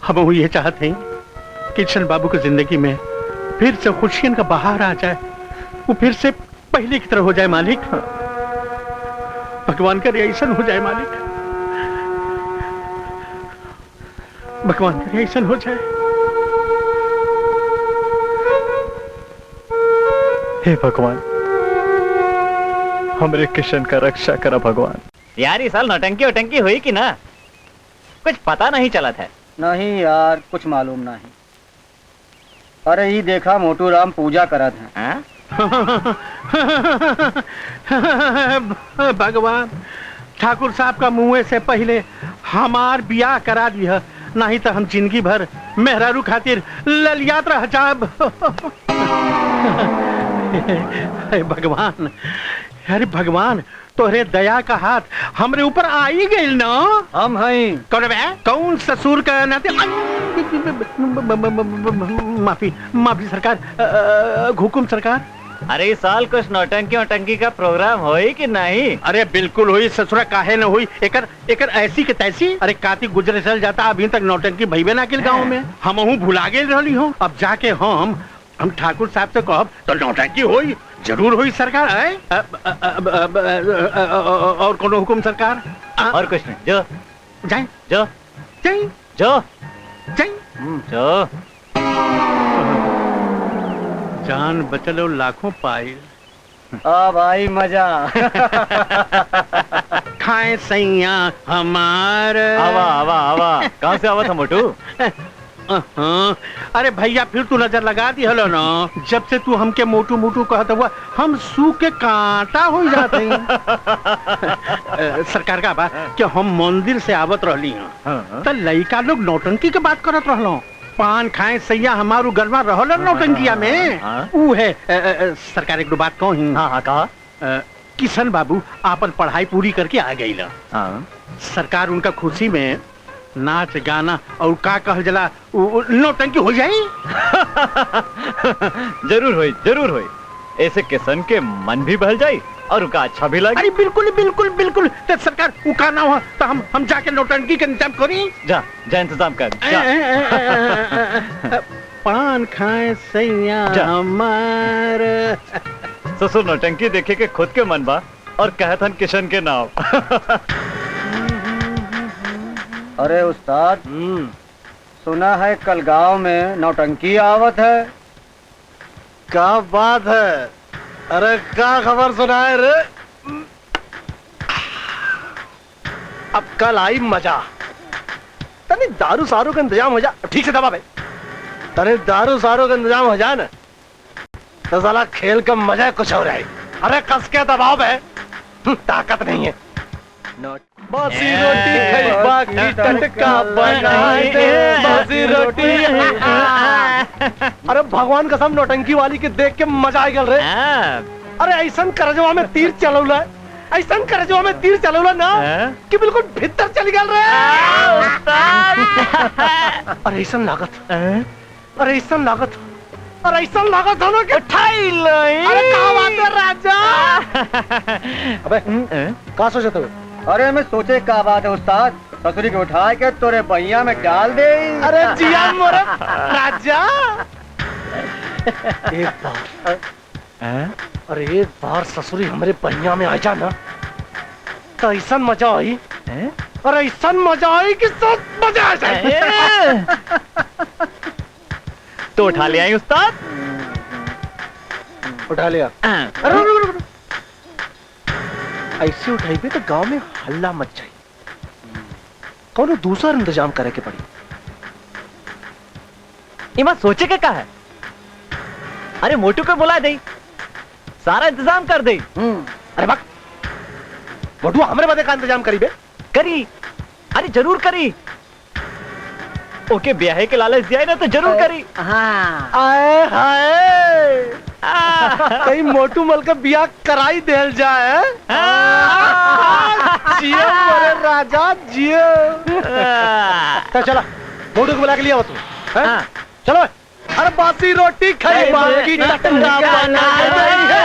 S7: हम ये चाहते हैं कि किशन बाबू की जिंदगी में फिर से खुशियन का बहार आ जाए, वो फिर से पहले की तरह हो जाए मालिक। भगवान करे ऐसा हो जाए मालिक, भगवान करे ऐसा हो जाए।
S2: हे भगवान, हमरे किशन का रक्षा करा भगवान।
S9: यार इस साल नौटंकी वटंकी हुई कि ना, कुछ पता नहीं चला था।
S4: नहीं यार, कुछ मालूम नहीं। अरे ये देखा मोटू राम पूजा करत हैं।
S7: भगवान, ठाकुर साहब का मुँह से पहले हमार बियाह करा दिया, नहीं तो हम जिंदगी भर मेहरारू खातिर ललियात रह जाब। भगवान, अरे भगवान, तोहरे दया का हाथ हमरे ऊपर आ ही गई ना।
S4: हम हैं।
S7: कौन ससुर का नाते। माफी माफी सरकार, हुकुम सरकार।
S9: अरे इस साल कुछ नौटंकी वटंकी का प्रोग्राम होई कि नहीं?
S7: अरे बिल्कुल हुई ससुरा, काहे न हुई। एकर ऐसी के तैसी। अरे काती गुजरे चल जाता, अभी तक नौटंकी भईबे ना किल गाँव में। हमहू भुला गेल रहली हो। अब जाके हम ठाकुर साहब से कहब तो नौटंकी होई, जरूर हुई सरकार है। और कोनो हुकुम सरकार?
S9: और कुछ नहीं, जो
S7: जाए
S9: जो
S7: जाए
S9: जो
S7: जाए।
S9: जो
S7: जान बचलो लाखों पाइल।
S4: भाई मजा।
S7: खाए सैया हमार।
S9: आवा आवा आवा, कहाँ से आवा था मोटू?
S7: अरे भैया, फिर तू नजर लगा दी हलो ना। जब से तू हमके मोटू मोटू कहता हुआ हम सूख के कांटा हो जाते हैं। सरकार का बात कि हम मंदिर से आवत रहली हैं तो लड़का लोग नौटंकी के बात करत रहलो। पान खाए सैया हमारू गरमा रहल नौटंकिया में। ऊ है सरकार, एक दो बात कहूँ।
S9: हाँ हाँ, कहा।
S7: किशन बाबू आपन पढ़ाई पूरी करके आ गई ला। सरकार उनका खुशी में नाच गाना और का कहल जला नौटंकी हो जाए।
S2: जरूर होई, जरूर होई। ऐसे किशन के मन भी बहल जाए और उनका अच्छा भी लगे।
S7: अरे बिल्कुल बिल्कुल बिल्कुल। तो सरकार उका ना हो तो हम जाके नौटंकी का इंतजाम करी।
S2: जा जा, इंतजाम कर जा।
S7: पान खाए सैया हमार।
S2: ससुर नौटंकी देखे के खुद के मन बा और कहत हन किशन के नाम।
S4: अरे उस्ताद, सुना है कल गांव में नौटंकी आवत है।
S6: क्या बात है? अरे क्या खबर सुनाए रे? अब कल आई मजा। तने दारू सारू का इंतजाम हो जा। ठीक से दबा भाई। तने दारू सारू का इंतजाम हो जाए ना तो साला खेल का मजा कुछ हो रहा है। अरे कस के दबाव है, ताकत नहीं है। बासी रोटी खैबा की टटका बनाए दे, बासी रोटी। अरे भगवान कसम, नौटंकी वाली के देख के मजा आ गया रे। अरे ऐसा करजवा में तीर चलौला, ऐसा करजवा में तीर चलौला ना कि बिल्कुल भीतर चली गया रे। अरे ऐसा लागत, अरे ऐसा लागत, अरे ऐसा लागत हो कि उठाई लाई। अरे कहाँ बात है राजा? अबे कहाँ सोचे थे?
S4: अरे मैं सोचे क्या बात है उस्ताद, ससुरी को उठा के तोरे बहिया में डाल दे।
S6: अरे जिया मोरे राजा। एक बार, अरे एक बार ससुरी हमारे बहिया में आ जाना तो ऐसा मजा आई। अरे ऐसा मजा आई कि सब मजा आ जाए।
S2: तो उठा ले आई उस्ताद।
S6: उठा लिया। अरे ऐसे उठाई पे तो गांव में हल्ला मच जाए। कौन दूसरा इंतजाम करे के पड़ी।
S2: इमा सोचे के का है? अरे मोटू को बुला दे, सारा इंतजाम कर दे।
S6: अरे बक, मोटू हमरे बदे का इंतजाम करी बे?
S2: करी, अरे जरूर करी।
S9: ओके ब्याहे के लालच दिया है ना तो जरूर करी।
S4: हाँ
S6: आए हाय कहीं मोटू मल का बियाह कराई देल जाए। जियो मोरे राजा जियो। तो चलो मोटू को बुला के लिया तू। चलो अरे बासी रोटी खाई बाकी टकरा बना गई है।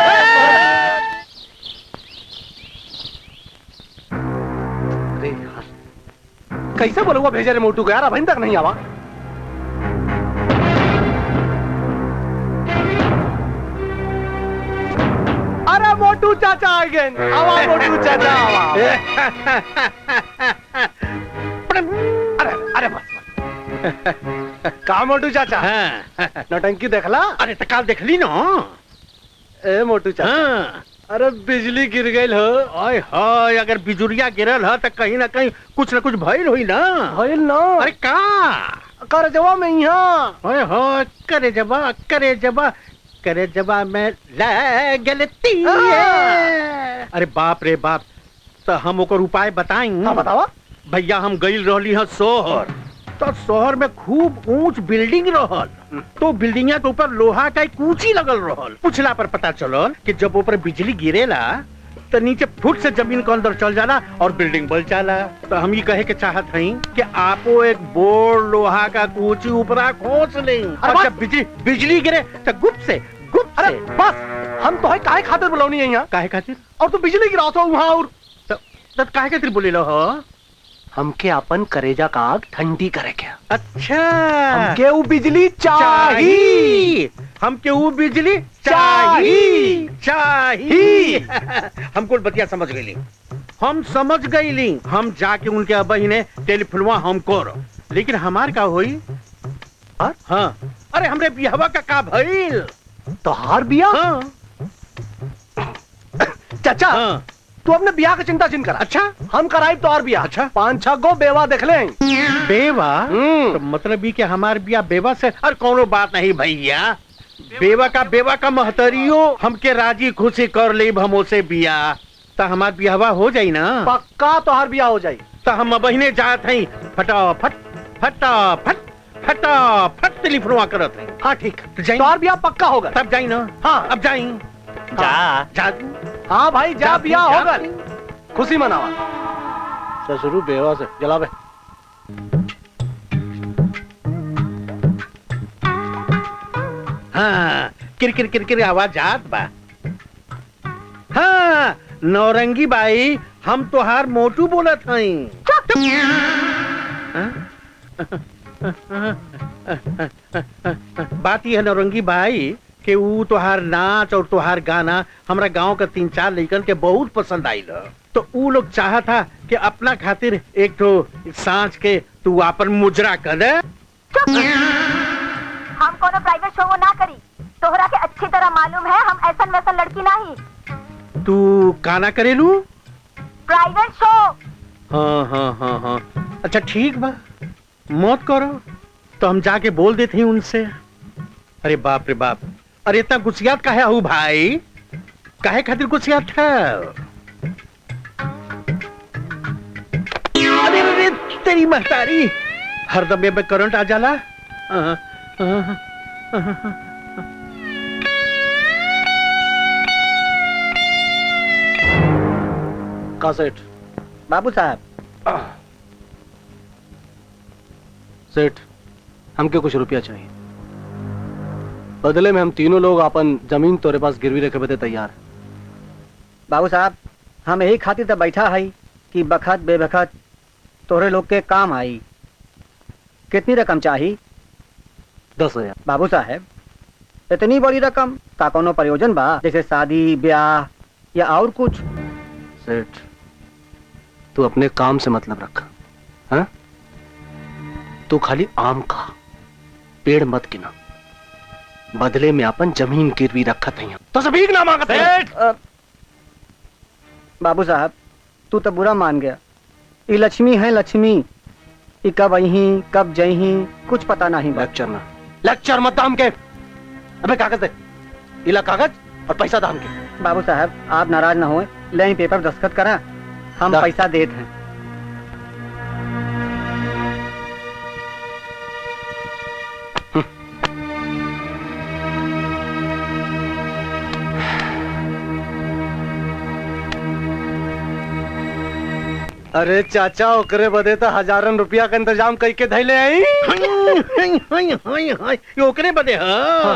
S6: अरे यार कैसे बोलूंगा भेजा रे मोटू को यार, अभी तक नहीं आवा। अरे मोटू चाचा आ गए। आवा मोटू चाचा आवा। अरे अरे बस का मोटू चाचा नौटंकी देखला।
S7: अरे तो काल देख ली ना।
S6: ए मोटू चाचा अरे बिजली गिर गई हो।
S7: ओए हाय अगर बिजुरिया गिरल है तो कहीं ना कहीं कुछ न कुछ भइल होई ना।
S6: भइल ना।
S7: अरे का
S6: कर जवा में यहाँ।
S7: ओए हो करे जबा में गलती है। अरे बाप रे बाप, तो हम ओकर उपाय बताई।
S6: हाँ बतावा।
S7: भैया हम गई रहली है शहर, तो शहर में खूब ऊंच बिल्डिंग रहल, तो बिल्डिंग के ऊपर लोहा का एक कूची लगल रहल। पूछला पर पता चलल कि जब ऊपर बिजली गिरेला तो नीचे फुट से जमीन के अंदर चल जाला और बिल्डिंग बल जाला। तो हम ये कहे के चाहत हई कि आपो एक बोर्ड लोहा का कूची ऊपरा खोस लें और जब बिजली गिरे तो गुप्त से
S6: अरे बस हम तो है काहे खातिर बुलावनी है यहाँ।
S7: काहे खातिर?
S6: और तू बिजली गिरा तो वहाँ और
S7: तो काहे खातिर बोले लो हो?
S6: हमके अपन करेजा का आग ठंडी करे क्या।
S7: अच्छा
S6: हमके वो बिजली चाहिए।
S7: हमके वो बिजली चाहिए। हमको बतिया समझ गई। हम समझ गई। हम जाके उनके अबही ने टेलीफोनवा हमको, लेकिन हमार का होई? हाँ अरे हमरे बिहवा का भइल?
S6: तो हार बिया।
S7: हाँ
S6: चाचा
S7: हाँ।
S6: तू अपने बियाह की चिंता चिन कर।
S7: अच्छा
S6: हम कराई तो और बियाह।
S7: अच्छा
S6: 5-6 गो बेवा देख ले।
S7: बेवा? तो मतलब भी कि हमार बिया बेवा से? अरे कोनो बात नहीं भैया, बेवा का महतरियो हमके राजी खुशी कर ले हमो से बिया, तो हमार बियाहवा हो जाई ना।
S6: पक्का तो हर बियाह हो जाई।
S7: तो हम बहिने जात हई फटाफट टेलीफोनवा करत हई।
S6: हाँ ठीक तो और बियाह पक्का होगा।
S7: तब जाई ना।
S6: हाँ
S7: अब जाई। जा
S6: हाँ भाई जा बियाह होगा। खुशी मनावा। ससुरु बेवा से जलावे।
S7: हाँ किर आवाज जात बा। हाँ नौरंगी बाई हम तोहार मोटू बोलत हई। बात यह है नौरंगी बाई कि वो तोहार नाच और तोहार गाना हमरा गांव के 3-4 लड़कन के बहुत पसंद आइल। तो वो लोग चाहा था कि अपना खातिर एक तो सांझ के तू अपन मुजरा कर दे।
S3: हम कोनो प्राइवेट शो ना करी। तोहरा के अच्छी तरह मालूम है हम ऐसन वैसन लड़की नहीं।
S7: तू काना करेलू?
S3: Private show.
S7: हाँ अच्छा ठीक बा, मत करो तो हम जाके बोल देते हैं उनसे। अरे बाप रे बाप, अरे इतना गुस्सियात काहे हूँ भाई? काहे खातिर गुस्सियात है? अरे तेरी महतारी, हरदम में करंट आ जाला।
S6: का सेठ?
S4: बाबू साहब।
S6: सेठ हमके कुछ रुपया चाहिए, बदले में हम तीनों लोग अपन जमीन तोरे पास गिरवी रखे बदे तैयार।
S4: बाबू साहब हम यही खातिर तो बैठा है कि बखत बेबखत तोरे लोग के काम आई। कितनी रकम चाहिए?
S6: 10,000।
S4: बाबू साहब इतनी बड़ी रकम का कोनो प्रयोजन बा, जैसे शादी ब्याह या और कुछ?
S6: सेठ तू अपने काम से मतलब रख। हाँ? तू खाली आम का पेड़ मत गिना, बदले में अपन जमीन गिरवी रखत है तो सब भीख ना मांगत है।
S4: बाबू साहब तू तो बुरा मान गया। ये लक्ष्मी है लक्ष्मी, ये कब आई कब जही कुछ पता नहीं।
S6: लेक्चर मत दाम के। अबे कागज दे, इला कागज और पैसा दाम के।
S4: बाबू साहब आप नाराज ना होए, ले पेपर दस्तखत करा, हम पैसा देते हैं।
S6: अरे चाचा ओकरे बदे तो हजारन रुपया का इंतजाम कई के धैले आई।
S7: ओकरे बदे हाँ।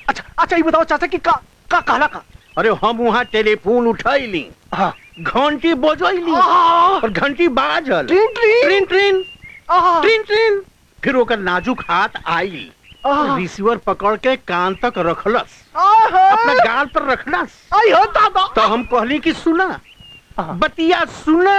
S6: अच्छा अच्छा ये बताओ चाचा कि का कहला का।
S7: अरे हम वहाँ टेलीफोन उठाईली,
S6: हाँ
S7: घंटी बजैली और घंटी बाजल,
S6: ट्रिन ट्रिन
S7: ट्रिन ट्रिन ट्रिन। फिर ओकर नाजुक हाथ आई, रिसीवर पकड़ के कान तक रखलस, अपना गाल पर रखलस। तो हम कहली कि सुना बतिया सुना।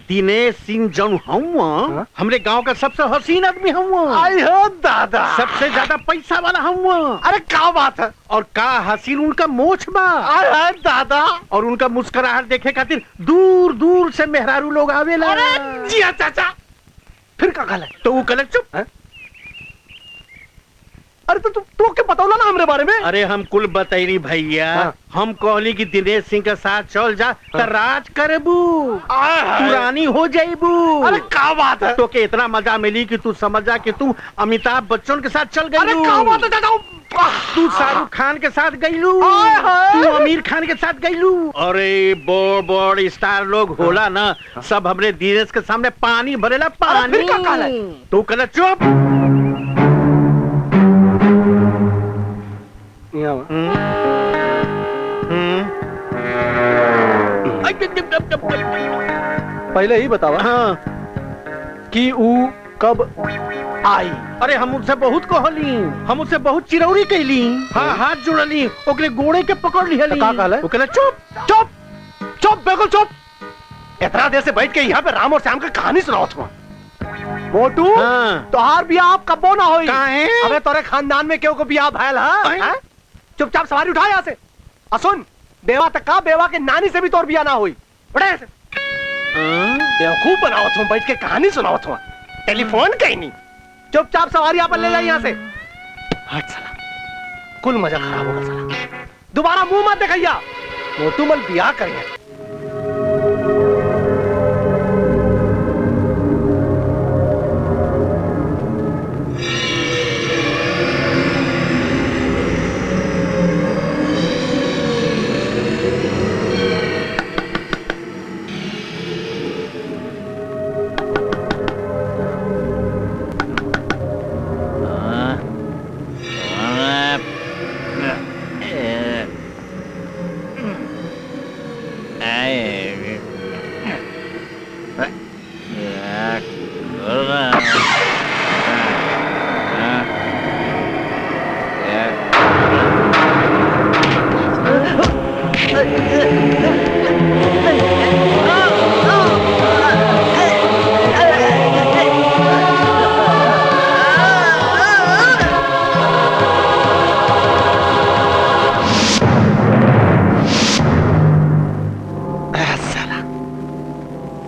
S7: दिनेश सिंह जौन हुआ हमरे गांव का सबसे हसीन आदमी हुआ।
S6: आई हो दादा,
S7: सबसे ज्यादा पैसा वाला हुआ।
S6: अरे क्या बात है।
S7: और का हसीन उनका मोछ बा।
S6: अरे दादा,
S7: और उनका मुस्कुराहट देखे खातिर दूर दूर से मेहरारू लोग आवेला।
S6: अरे जिया चाचा, फिर का कहला?
S7: तो वो कहला चुप है?
S6: अरे तो क्या बतौला ना हमरे बारे में।
S7: अरे हम कुल बतैनी भैया। हम कहली कि दिनेश सिंह के साथ चल जा तो राज करबू, पुरानी हो जाइबू।
S6: अरे क्या बात है।
S7: तो के इतना मजा मिली कि तू समझ जा कि तू अमिताभ बच्चन के साथ चल गई।
S6: अरे क्या बात है चाचा।
S7: तू शाहरुख खान के साथ गईलू, तू आमिर खान के साथ गईलू। अरे बड़ स्टार लोग होला ना, सब हमरे दिनेश के सामने पानी भरेला पानी। तू कहला चुप।
S6: पहले ही बतावा
S7: हाँ
S6: कि ऊ कब आई।
S7: अरे हम उनसे बहुत कहली, हम उससे बहुत चिरौरी कैली। हाँ हाथ जुड़ली, ओकरे गोड़े के पकड़ लिहली।
S6: का कहले?
S7: वो कहला चुप
S6: चुप चुप बिल्कुल चुप। इतना देर से बैठ के यहाँ पे राम और श्याम की कहानी सुनाओ तुम। मोटू तोहार बियाह आप कबो ना होई।
S7: काहे?
S6: अबे तोरे खानदान में क्यों को बियाह भैल है? चुपचाप सवारी उठा यहाँ से। सुन, बेवा तक का बेवा के नानी से भी तोर बियाह ना हुई। उठे ऐसे। बेवकूफ बनाओ तुम, बैठ के कहानी सुनाओ तुम। टेलीफोन कहीं नहीं। चुपचाप सवारी यहाँ पर ले जाए यहाँ से। हट साला, कुल मजा खराब होगा साला। दोबारा मुंह मत दिखाइया। मोटू मल बियाह करेंगे।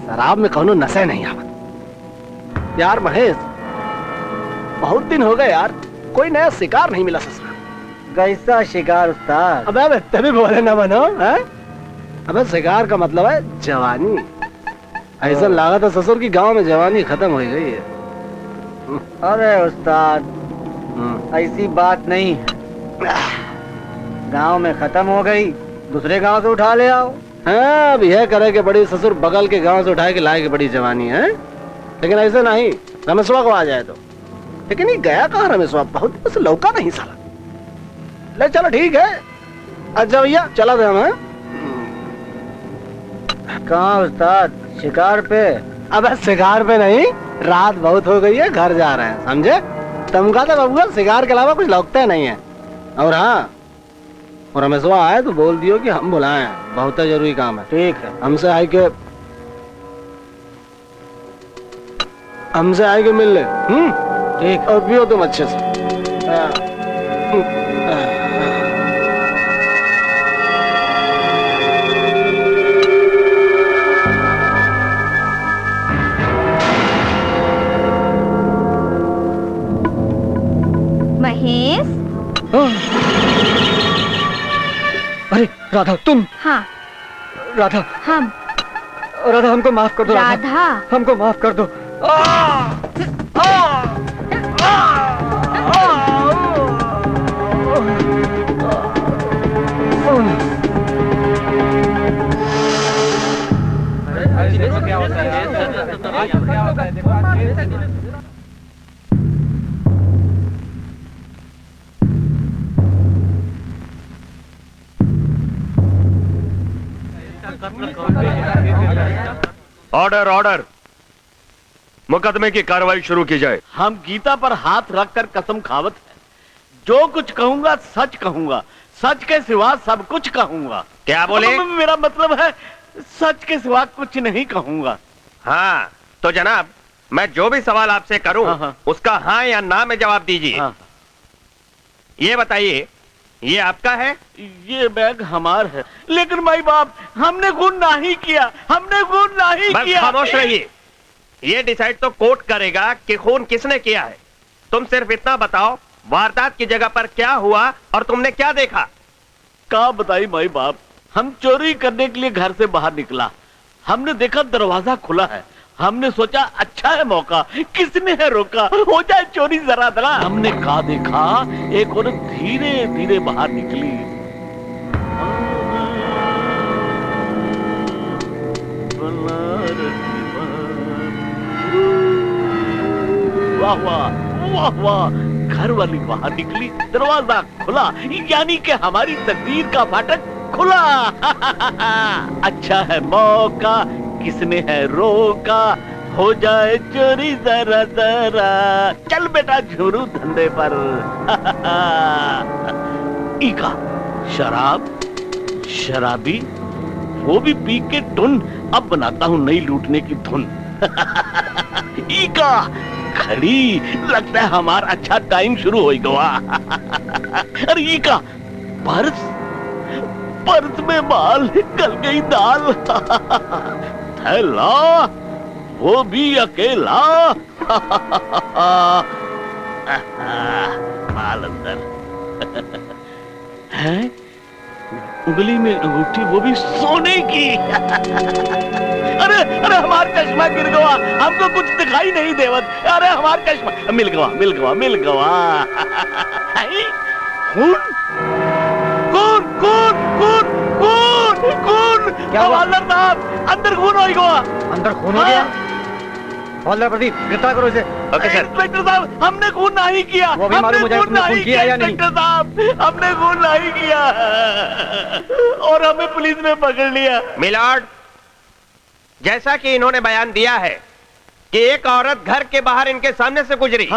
S6: शराब में कौनो नशे नहीं आवत। यार महेश, बहुत दिन हो गए यार, कोई नया शिकार नहीं मिला ससुर।
S4: कैसा शिकार उस्ताद?
S6: अबे तभी बोले ना बनो है? अबे शिकार का मतलब है जवानी। ऐसा लगा था ससुर की गांव में जवानी खत्म हो गई है।
S4: अरे उस्ताद, ऐसी बात नहीं। गांव में खत्म हो गई, दूसरे गांव से उठा ले आओ।
S6: हाँ, अब यह करे के बड़ी ससुर बगल के गांव से उठा के लाए के बड़ी जवानी है। लेकिन ऐसे नहीं, रमेशवा को आ जाए तो। लेकिन ये गया कहाँ रमेशवा? बहुत दिन से लौका नहीं साला। ले चलो ठीक है, अच्छा भैया चला दे हम।
S4: कहाँ उस्ताद? शिकार पे?
S6: अब शिकार पे नहीं, रात बहुत हो गई है, घर जा रहे हैं, समझे? तुमका तो बबुआ शिकार के अलावा कुछ लौकता नहीं है। और हाँ, और रमेशवा आए तो बोल दियो कि हम बुलाए हैं, बहुत जरूरी काम है।
S4: ठीक है।
S6: हमसे आए के मिल ले।
S4: ठीक।
S6: और पियो तुम अच्छे से।
S3: महेश।
S4: अरे राधा, तुम?
S3: हाँ
S4: राधा,
S3: हम।
S4: राधा हमको माफ कर दो।
S3: राधा,
S4: हमको माफ कर दो।
S8: ऑर्डर ऑर्डर, मुकदमे की कार्रवाई शुरू की जाए।
S6: हम गीता पर हाथ रखकर कसम खावत है, जो कुछ कहूंगा सच कहूंगा, सच के सिवा सब कुछ कहूंगा।
S8: क्या बोले?
S6: मेरा मतलब है सच के सिवा कुछ नहीं कहूंगा।
S8: हाँ तो जनाब, मैं जो भी सवाल आपसे करूं उसका हाँ या ना में जवाब दीजिए। ये बताइए, ये आपका है?
S6: ये बैग हमार है, लेकिन माई बाप हमने खून नहीं किया, हमने खून नहीं
S8: बस
S6: किया।
S8: खामोश रहिए। ये डिसाइड तो कोर्ट करेगा कि खून किसने किया है। तुम सिर्फ इतना बताओ, वारदात की जगह पर क्या हुआ और तुमने क्या देखा?
S6: क्या बताई माई बाप, हम चोरी करने के लिए घर से बाहर निकला, हमने देखा दरवाजा खुला है, हमने सोचा अच्छा है मौका, किसने है रोका, हो जाए चोरी जरा जरा। हमने कहा देखा एक औरत धीरे धीरे बाहर निकली। वाह वाह वाह वाह, घर वाली बाहर निकली, दरवाजा खुला, यानी कि हमारी तकदीर का फाटक खुला। अच्छा है मौका, किसने है रोका, हो जाए चोरी जरा जरा। चल बेटा झुरू धंधे पर। इका शराब, शराबी, वो भी पी के टुन, अब बनाता हूँ नई लूटने की धुन। इका घड़ी, लगता है हमारा अच्छा टाइम शुरू हो गया। अरे इका पर्स, पर्स में माल, गल गई दाल। थैला, वो भी अकेला। माल अंदर है, उंगली में अंगूठी, वो भी सोने की। अरे अरे हमारा चश्मा गिर गया, हमको कुछ दिखाई नहीं देवत। अरे हमारा चश्मा मिल गया, मिल गया, मिल गया। खून खून खून खून खून खून।
S4: क्या हुआ?
S6: हवालदार साहब, अंदर खून हो गया।
S4: अंदर खून हो गया? हवलदार प्रदीप, गिरफ्तार करो इसे।
S8: Okay sir.
S6: इंस्पेक्टर साहब, हमने खून नहीं किया।
S4: वो भी मालूम हो जाए तुमने खून किया या नहीं।
S6: इंस्पेक्टर साहब, हमने खून नहीं किया और हमें पुलिस ने पकड़ लिया।
S8: मिलॉर्ड, जैसा कि इन्होंने बयान दिया है कि एक औरत घर के बाहर इनके सामने से गुजरी,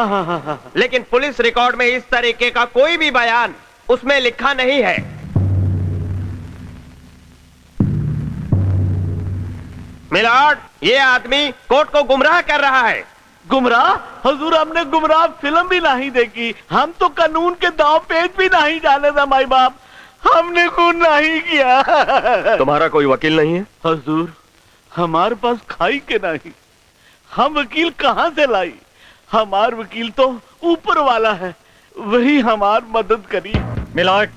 S8: लेकिन पुलिस रिकॉर्ड में इस तरीके का कोई भी बयान उसमें लिखा नहीं है। मिलॉर्ड, ये आदमी कोर्ट को गुमराह कर रहा है।
S6: गुमराह? हुजूर, हमने गुमराह फिल्म भी नहीं देखी, हम तो कानून के दांव पेच भी नहीं जाने था माई बाप, हमने खून नहीं किया।
S8: तुम्हारा कोई वकील नहीं है?
S6: हुजूर, हमारे पास खाई के नहीं, हम वकील कहां से लाई? हमार वकील तो ऊपर वाला है, वही हमार मदद करी।
S2: मिलॉर्ड,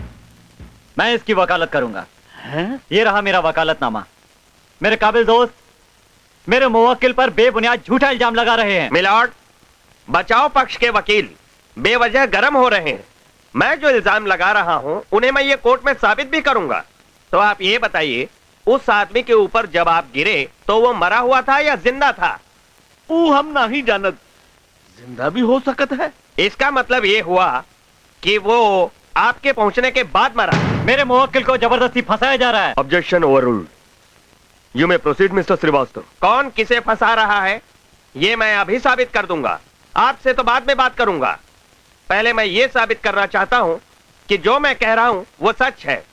S2: मैं इसकी वकालत करूंगा।
S6: हैं?
S2: ये रहा मेरा वकालतनामा। मेरे काबिल दोस्त मेरे मुवक्किल पर बेबुनियाद झूठा इल्जाम लगा रहे हैं।
S8: मिलॉर्ड, बचाव पक्ष के वकील बेवजह गर्म हो रहे हैं। मैं जो इल्जाम लगा रहा हूं उन्हें मैं ये कोर्ट में साबित भी करूंगा। तो आप ये बताइए, उस आदमी के ऊपर जब आप गिरे तो वो मरा हुआ था या जिंदा था?
S6: वो हम नहीं जानत, जिंदा भी हो सकत है।
S8: इसका मतलब ये हुआ कि वो आपके पहुंचने के बाद मरा।
S2: मेरे मुवक्किल को जबरदस्ती फंसाया जा रहा है।
S8: Objection overruled. You may proceed mister Srivastava. कौन किसे फंसा रहा है ये मैं अभी साबित कर दूंगा, आपसे तो बाद में बात करूंगा। पहले मैं ये साबित करना चाहता हूं कि जो मैं कह रहा हूं वो सच है।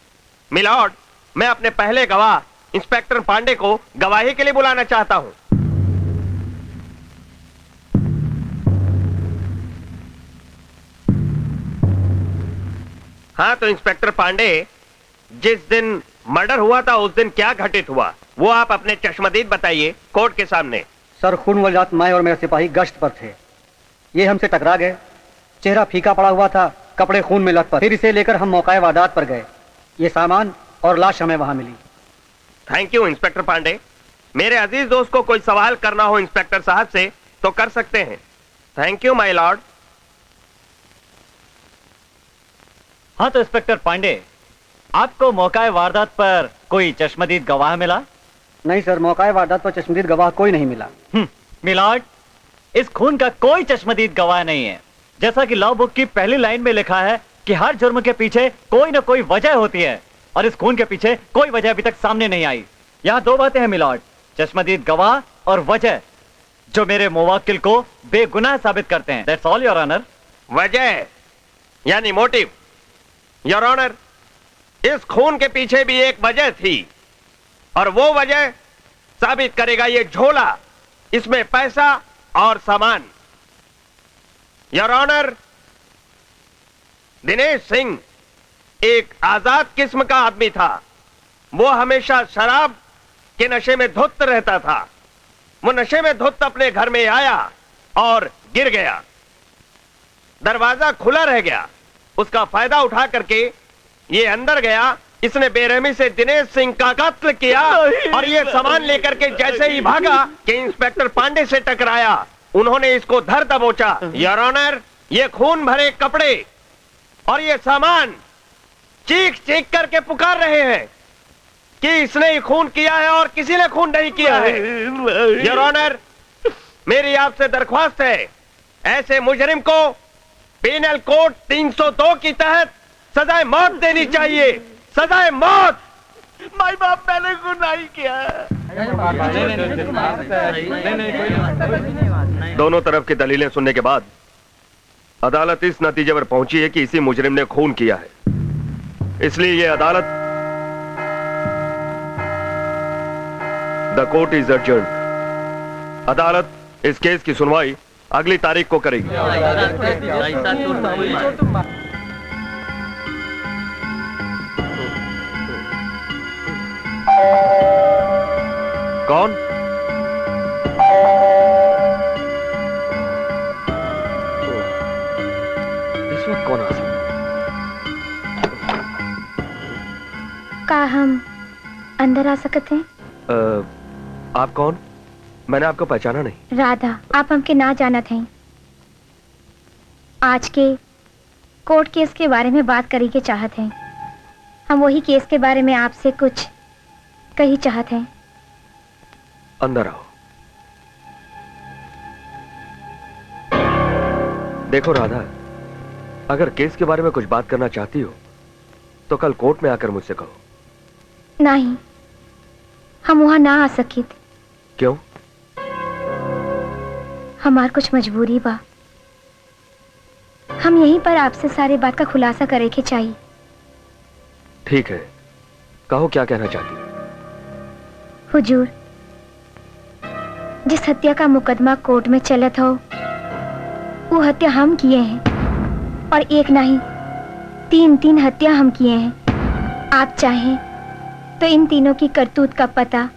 S8: मिलॉर्ड, मैं अपने पहले गवाह इंस्पेक्टर पांडे को गवाही के लिए बुलाना चाहता हूं। हाँ तो इंस्पेक्टर पांडे, जिस दिन मर्डर हुआ था उस दिन क्या घटित हुआ वो आप अपने चश्मदीद बताइए कोर्ट के सामने।
S4: सर, खून वाली रात मैं और मेरे सिपाही गश्त पर थे। ये हमसे टकरा गए, चेहरा फीका पड़ा हुआ था, कपड़े खून में लथपथ। फिर इसे लेकर हम मौकाए वारदात पर गए। ये सामान और लाश हमें वहां मिली।
S8: Thank you inspector Pandey. मेरे अजीज दोस्त को कोई सवाल करना हो इंस्पेक्टर साहब से तो कर सकते हैं। Thank you my Lord.
S2: हाँ तो इंस्पेक्टर पांडे, आपको मौका वारदात पर कोई चश्मदीद गवाह मिला?
S4: नहीं सर, मौका वारदात पर चश्मदीद गवाह कोई नहीं मिला।
S2: मिलाड, इस खून का कोई चश्मदीद गवाह नहीं है। जैसा कि लॉ बुक की पहली लाइन में लिखा है कि हर जुर्म के पीछे कोई ना कोई वजह होती है, और इस खून के पीछे कोई वजह अभी तक सामने नहीं आई। यहाँ दो बातें हैं मिलाड, चश्मदीद गवाह और वजह, जो मेरे मुवक्किल को बेगुनाह साबित करते हैं। That's all your honour.
S8: वजह यानी मोटिव। योर ऑनर, इस खून के पीछे भी एक वजह थी, और वो वजह साबित करेगा ये झोला, इसमें पैसा और सामान। योर ऑनर, दिनेश सिंह एक आजाद किस्म का आदमी था। वो हमेशा शराब के नशे में धुत रहता था। वो नशे में धुत अपने घर में आया और गिर गया। दरवाजा खुला रह गया। उसका फायदा उठा करके ये अंदर गया। इसने बेरहमी से दिनेश सिंह का कत्ल किया, और ये सामान लेकर के जैसे ही भागा कि इंस्पेक्टर पांडे से टकराया। उन्होंने इसको धर दबोचा। योर ऑनर, ये खून भरे कपड़े और ये सामान चीख चीख करके पुकार रहे हैं कि इसने ही खून किया है और किसी ने खून नहीं किया है। योर ऑनर, मेरी आपसे दरख्वास्त है, ऐसे मुजरिम को पेनल कोड 302 की तहत सजाए मौत देनी चाहिए। सजाए मौत।
S7: माई बाप, मैंने गुनाह नहीं किया।
S8: दोनों तरफ की दलीलें सुनने के बाद अदालत इस नतीजे पर पहुंची है कि इसी मुजरिम ने खून किया है। इसलिए यह अदालत, द कोर्ट इज एडजर्न्ड। अदालत इस केस की सुनवाई अगली तारीख को करेगी। कौन?
S2: इस वक्त कौन आ सकता?
S3: का हम अंदर आ सकते हैं?
S8: आप कौन? मैंने आपको पहचाना नहीं।
S3: राधा, आप हमके ना जानत हैं। आज के कोर्ट केस के बारे में बात करी के चाहत हैं। हम वही केस के बारे में आपसे कुछ कही चाहत हैं।
S8: अंदर आओ। देखो राधा, अगर केस के बारे में कुछ बात करना चाहती हो तो कल कोर्ट में आकर मुझसे कहो।
S3: नहीं, हम वहां ना आ सकित।
S8: क्यों?
S3: हमार कुछ मजबूरी बा। हम यहीं पर आपसे सारे बात का खुलासा करे के चाहिए।
S8: ठीक है, कहो क्या कहना चाहती हो?
S3: हुजूर, जिस हत्या का मुकदमा कोर्ट में चलत हो, वो हत्या हम किए हैं, और एक नहीं 3 हत्या हम किए हैं। आप चाहें तो इन तीनों की करतूत का पता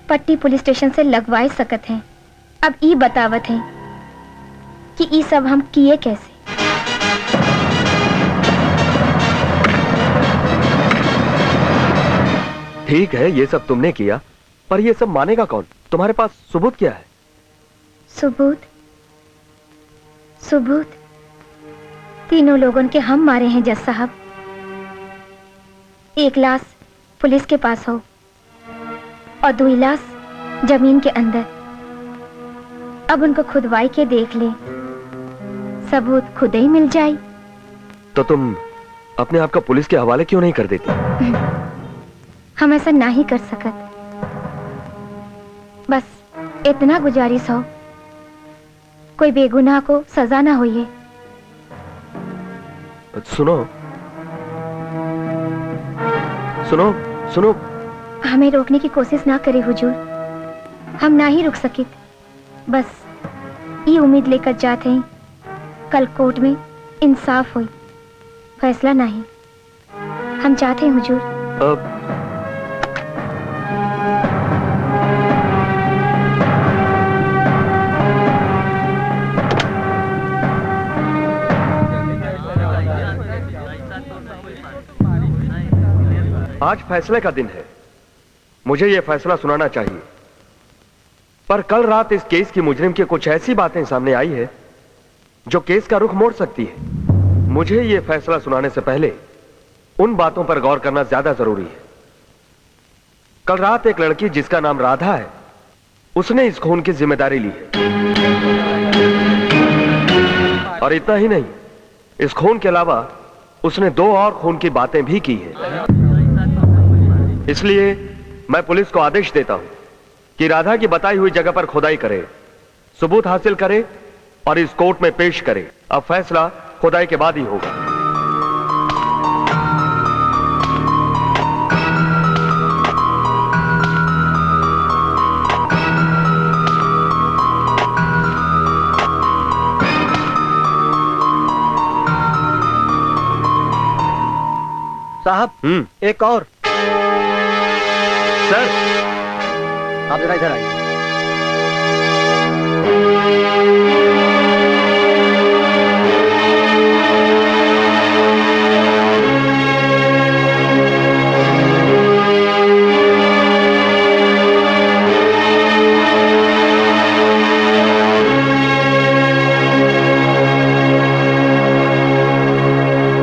S3: पट्टी पुलिस स्टेशन से लगवाए सकत हैं। अब ये बतावत हैं कि ये सब हम किए कैसे।
S8: ठीक है, ये सब तुमने किया, पर ये सब मानेगा कौन? तुम्हारे पास सबूत क्या है?
S3: सबूत? सबूत तीनों लोगों के हम मारे हैं जज साहब। एक लाश पुलिस के पास हो और 2 लाश जमीन के अंदर। अब उनको खुदवाई के देख ले, सबूत खुद ही मिल जाए।
S8: तो तुम अपने आप का पुलिस के हवाले क्यों नहीं कर देती?
S3: हम ऐसा ना ही कर सकत। बस इतना गुजारिश हो, कोई बेगुनाह को सजा ना होइए।
S8: सुनो सुनो सुनो,
S3: हमें रोकने की कोशिश ना करे हुजूर। हम ना ही रुक सके। बस ये उम्मीद लेकर जाते हैं कल कोर्ट में इंसाफ हुई, फैसला नहीं। हम चाहते हैं हुजूर।
S8: आज फैसले का दिन है, मुझे यह फैसला सुनाना चाहिए, पर कल रात इस केस की मुजरिम की कुछ ऐसी बातें सामने आई है जो केस का रुख मोड़ सकती है। मुझे यह फैसला सुनाने से पहले उन बातों पर गौर करना ज्यादा जरूरी है। कल रात एक लड़की जिसका नाम राधा है, उसने इस खून की जिम्मेदारी ली है। और इतना ही नहीं, इस खून के अलावा उसने 2 और खून की बातें भी की है। इसलिए मैं पुलिस को आदेश देता हूं कि राधा की बताई हुई जगह पर खुदाई करे, सबूत हासिल करे और इस कोर्ट में पेश करे। अब फैसला खुदाई के बाद ही होगा।
S4: साहब एक और।
S8: सर
S4: आप जरा इधर आइए।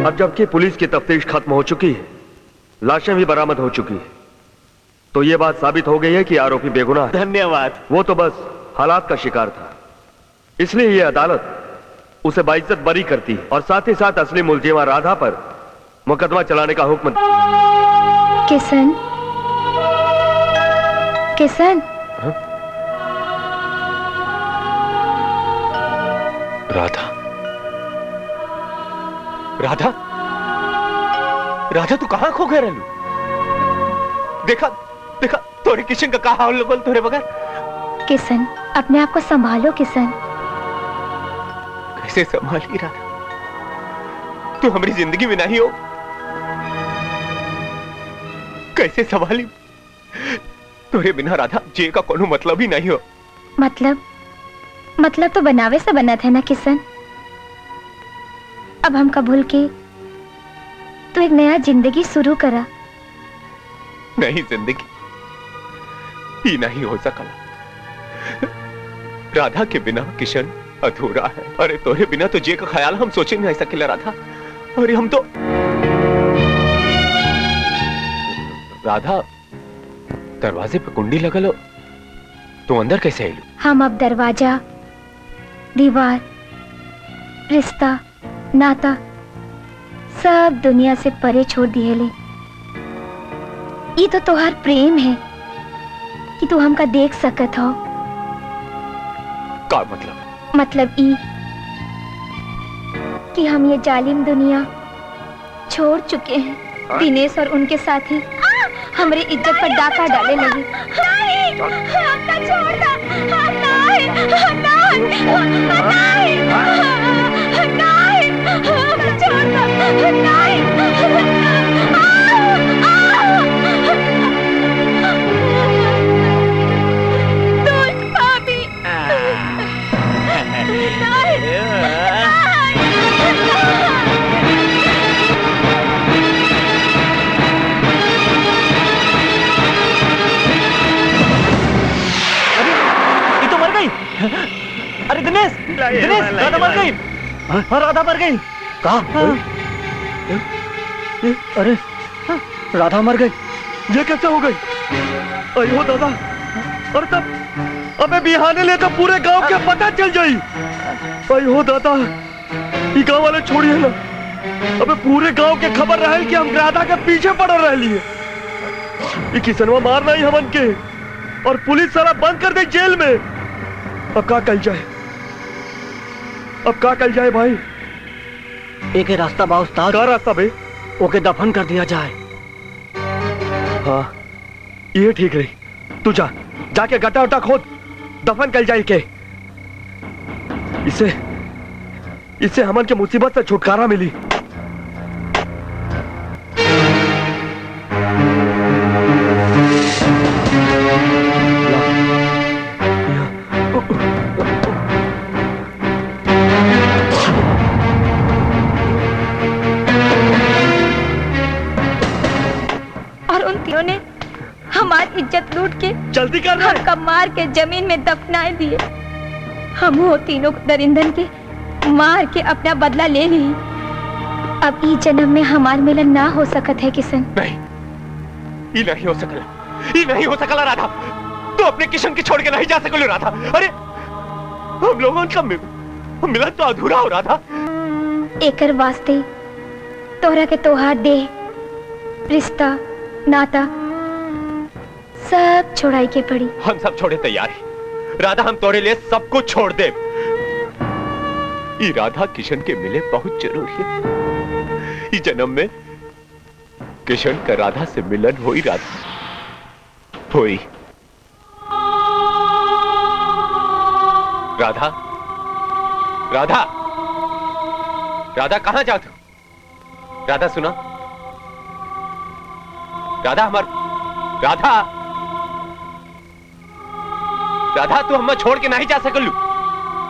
S8: अब जबकि पुलिस की तफ्तीश खत्म हो चुकी है, लाशें भी बरामद हो चुकी है, तो यह बात साबित हो गई है कि आरोपी बेगुनाह है।
S9: धन्यवाद।
S8: वो तो बस हालात का शिकार था, इसलिए यह अदालत उसे बाइज्जत बरी करती है और साथ ही साथ असली मुलजिमा राधा पर मुकदमा चलाने का हुक्म।
S3: किशन, किशन।
S8: राधा, राधा, राधा तू कहां खो गए रहलू? देखा देखा तोरे किशन का कहा हाल बोल तोरे बगैर।
S3: किशन, अपने आप को संभालो किशन।
S8: कैसे संभाली राधा? तू हमारी जिंदगी में नहीं हो, कैसे संभाली? तोरे बिना राधा जे का कोनो मतलब ही नहीं हो।
S3: मतलब तो बनावे से बना था ना किशन। अब हमका भूल के तो एक नया जिंदगी शुरू करा।
S8: नहीं, जिंदगी ही नहीं हो सकला। राधा के बिना किशन अधूरा है। अरे तोरे बिना तो जे का ख्याल हम सोचे नहीं सकेला राधा। अरे हम तो राधा, दरवाजे पे कुंडी लगल हो, तू अंदर कैसे आयलू?
S3: हम अब दरवाजा, दीवार, रिश्ता, नाता सब दुनिया से परे छोड़ दिए ले। ये तो तोहार प्रेम है कि तू हमका देख सकत हो।
S8: का मतलब?
S3: मतलब ई कि हम ये जालिम दुनिया छोड़ चुके हैं। दिनेश और उनके साथी हमारी इज्जत पर डाका डाले लगे। नहीं, हमका छोड़ दो। नहीं, छोड़ दो। नहीं।
S9: अरे दिनेश, दिनेश, राधा मर गई। हाँ, राधा मर गई।
S4: कहा? अरे राधा मर गई?
S8: ये कैसे हो गई? अयो दादा, और तब अबे बिहाने ले तो पूरे गांव के पता चल जाई। अयो दादा, ये गांव वाले छोड़िए ना, अबे पूरे गांव के खबर रहे कि हम राधा के पीछे पड़ रहे लिए। ये किसनवा मारना ही हमन के, और पुलिस सारा बंद कर दे जेल में। अब क्या कल जाए? अब क्या कल जाए भाई?
S4: एक ही रास्ता बा उस्ताद।
S8: क्या रास्ता बे?
S4: ओके दफन कर दिया जाए।
S8: हाँ, ये ठीक रही। तू जा, जाके गड्ढा उट्टा खोद, दफन कल जाए के। इससे हमन के मुसीबत से छुटकारा मिली।
S3: हमारी इज्जत लूट के
S8: जल्दी कर रहे
S3: हमका मार के जमीन में दफनाए दिए। हम वो तीनों दरिंदन के मार के अपना बदला ले ली। अब इस जन्म में हमार मिलन ना हो सकत है किशन।
S8: नहीं, ये नहीं हो सकला। ये नहीं हो सकला राधा। तू अपने किशन के छोड़ के नहीं जा सकलो राधा। अरे हम लोगों का मिलन तो अधूरा हो रहा था।
S3: एकर वास्ते तोहरा के तोहार देह, रिश्ता, नाता सब छोड़ाई के पड़ी।
S8: हम सब छोड़े तैयार है राधा, हम तोरे लिए सब कुछ छोड़ दे। ये राधा किशन के मिले बहुत जरूरी है। इस जन्म में किशन का राधा से मिलन हो ही राधा होई। राधा राधा राधा कहां जाते हो? राधा सुना? राधा राधा राधा तू हमें छोड़ के नहीं जा सकलू।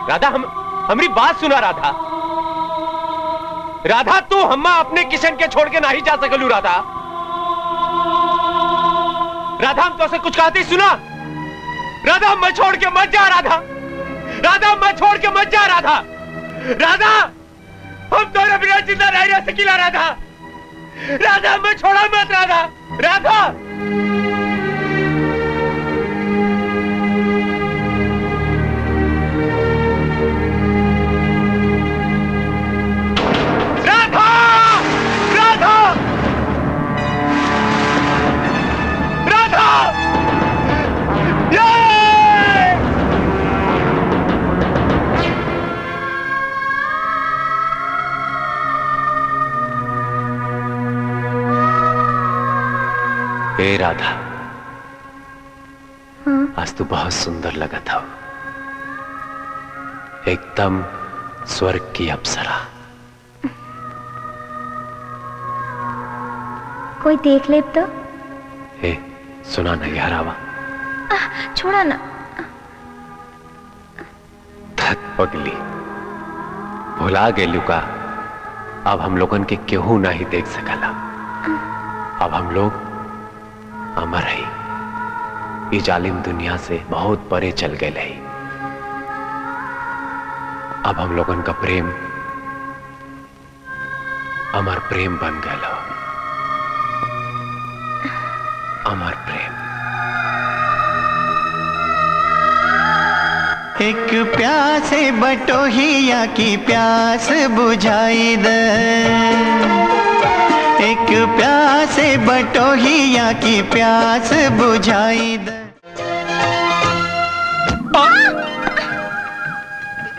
S8: राधा हमारी बात सुना। राधा राधा तू हमें अपने किशन के छोड़ के नहीं जा सकलू। राधा राधा हम तो से कुछ कहते ही सुना। राधा हमें छोड़ के मत जा। राधा राधा हमें छोड़ के मत जा। राधा राधा हम तो बिना जिंदा नहीं रह सकीला। राधा राधा हमें छोड़ा मत। राधा राधा हे राधा, आज तू बहुत सुंदर लगा था। एकदम स्वर्ग की अप्सरा।
S3: कोई देख ले तो।
S8: हे सुना नहीं हरावा।
S3: छोड़ा ना।
S8: पगली भुला गेलू का। अब हम लोगन के केहू नहीं देख सकला। अब हम लोग अमर है। ये जालिम दुनिया से बहुत परे चल गए है। अब हम लोगन का प्रेम अमर प्रेम बन गया। अमर प्रेम।
S10: एक प्यासे बटोहिया की प्यास बुझाई दे। एक प्यासे बटोहिया की प्यास बुझाई दे।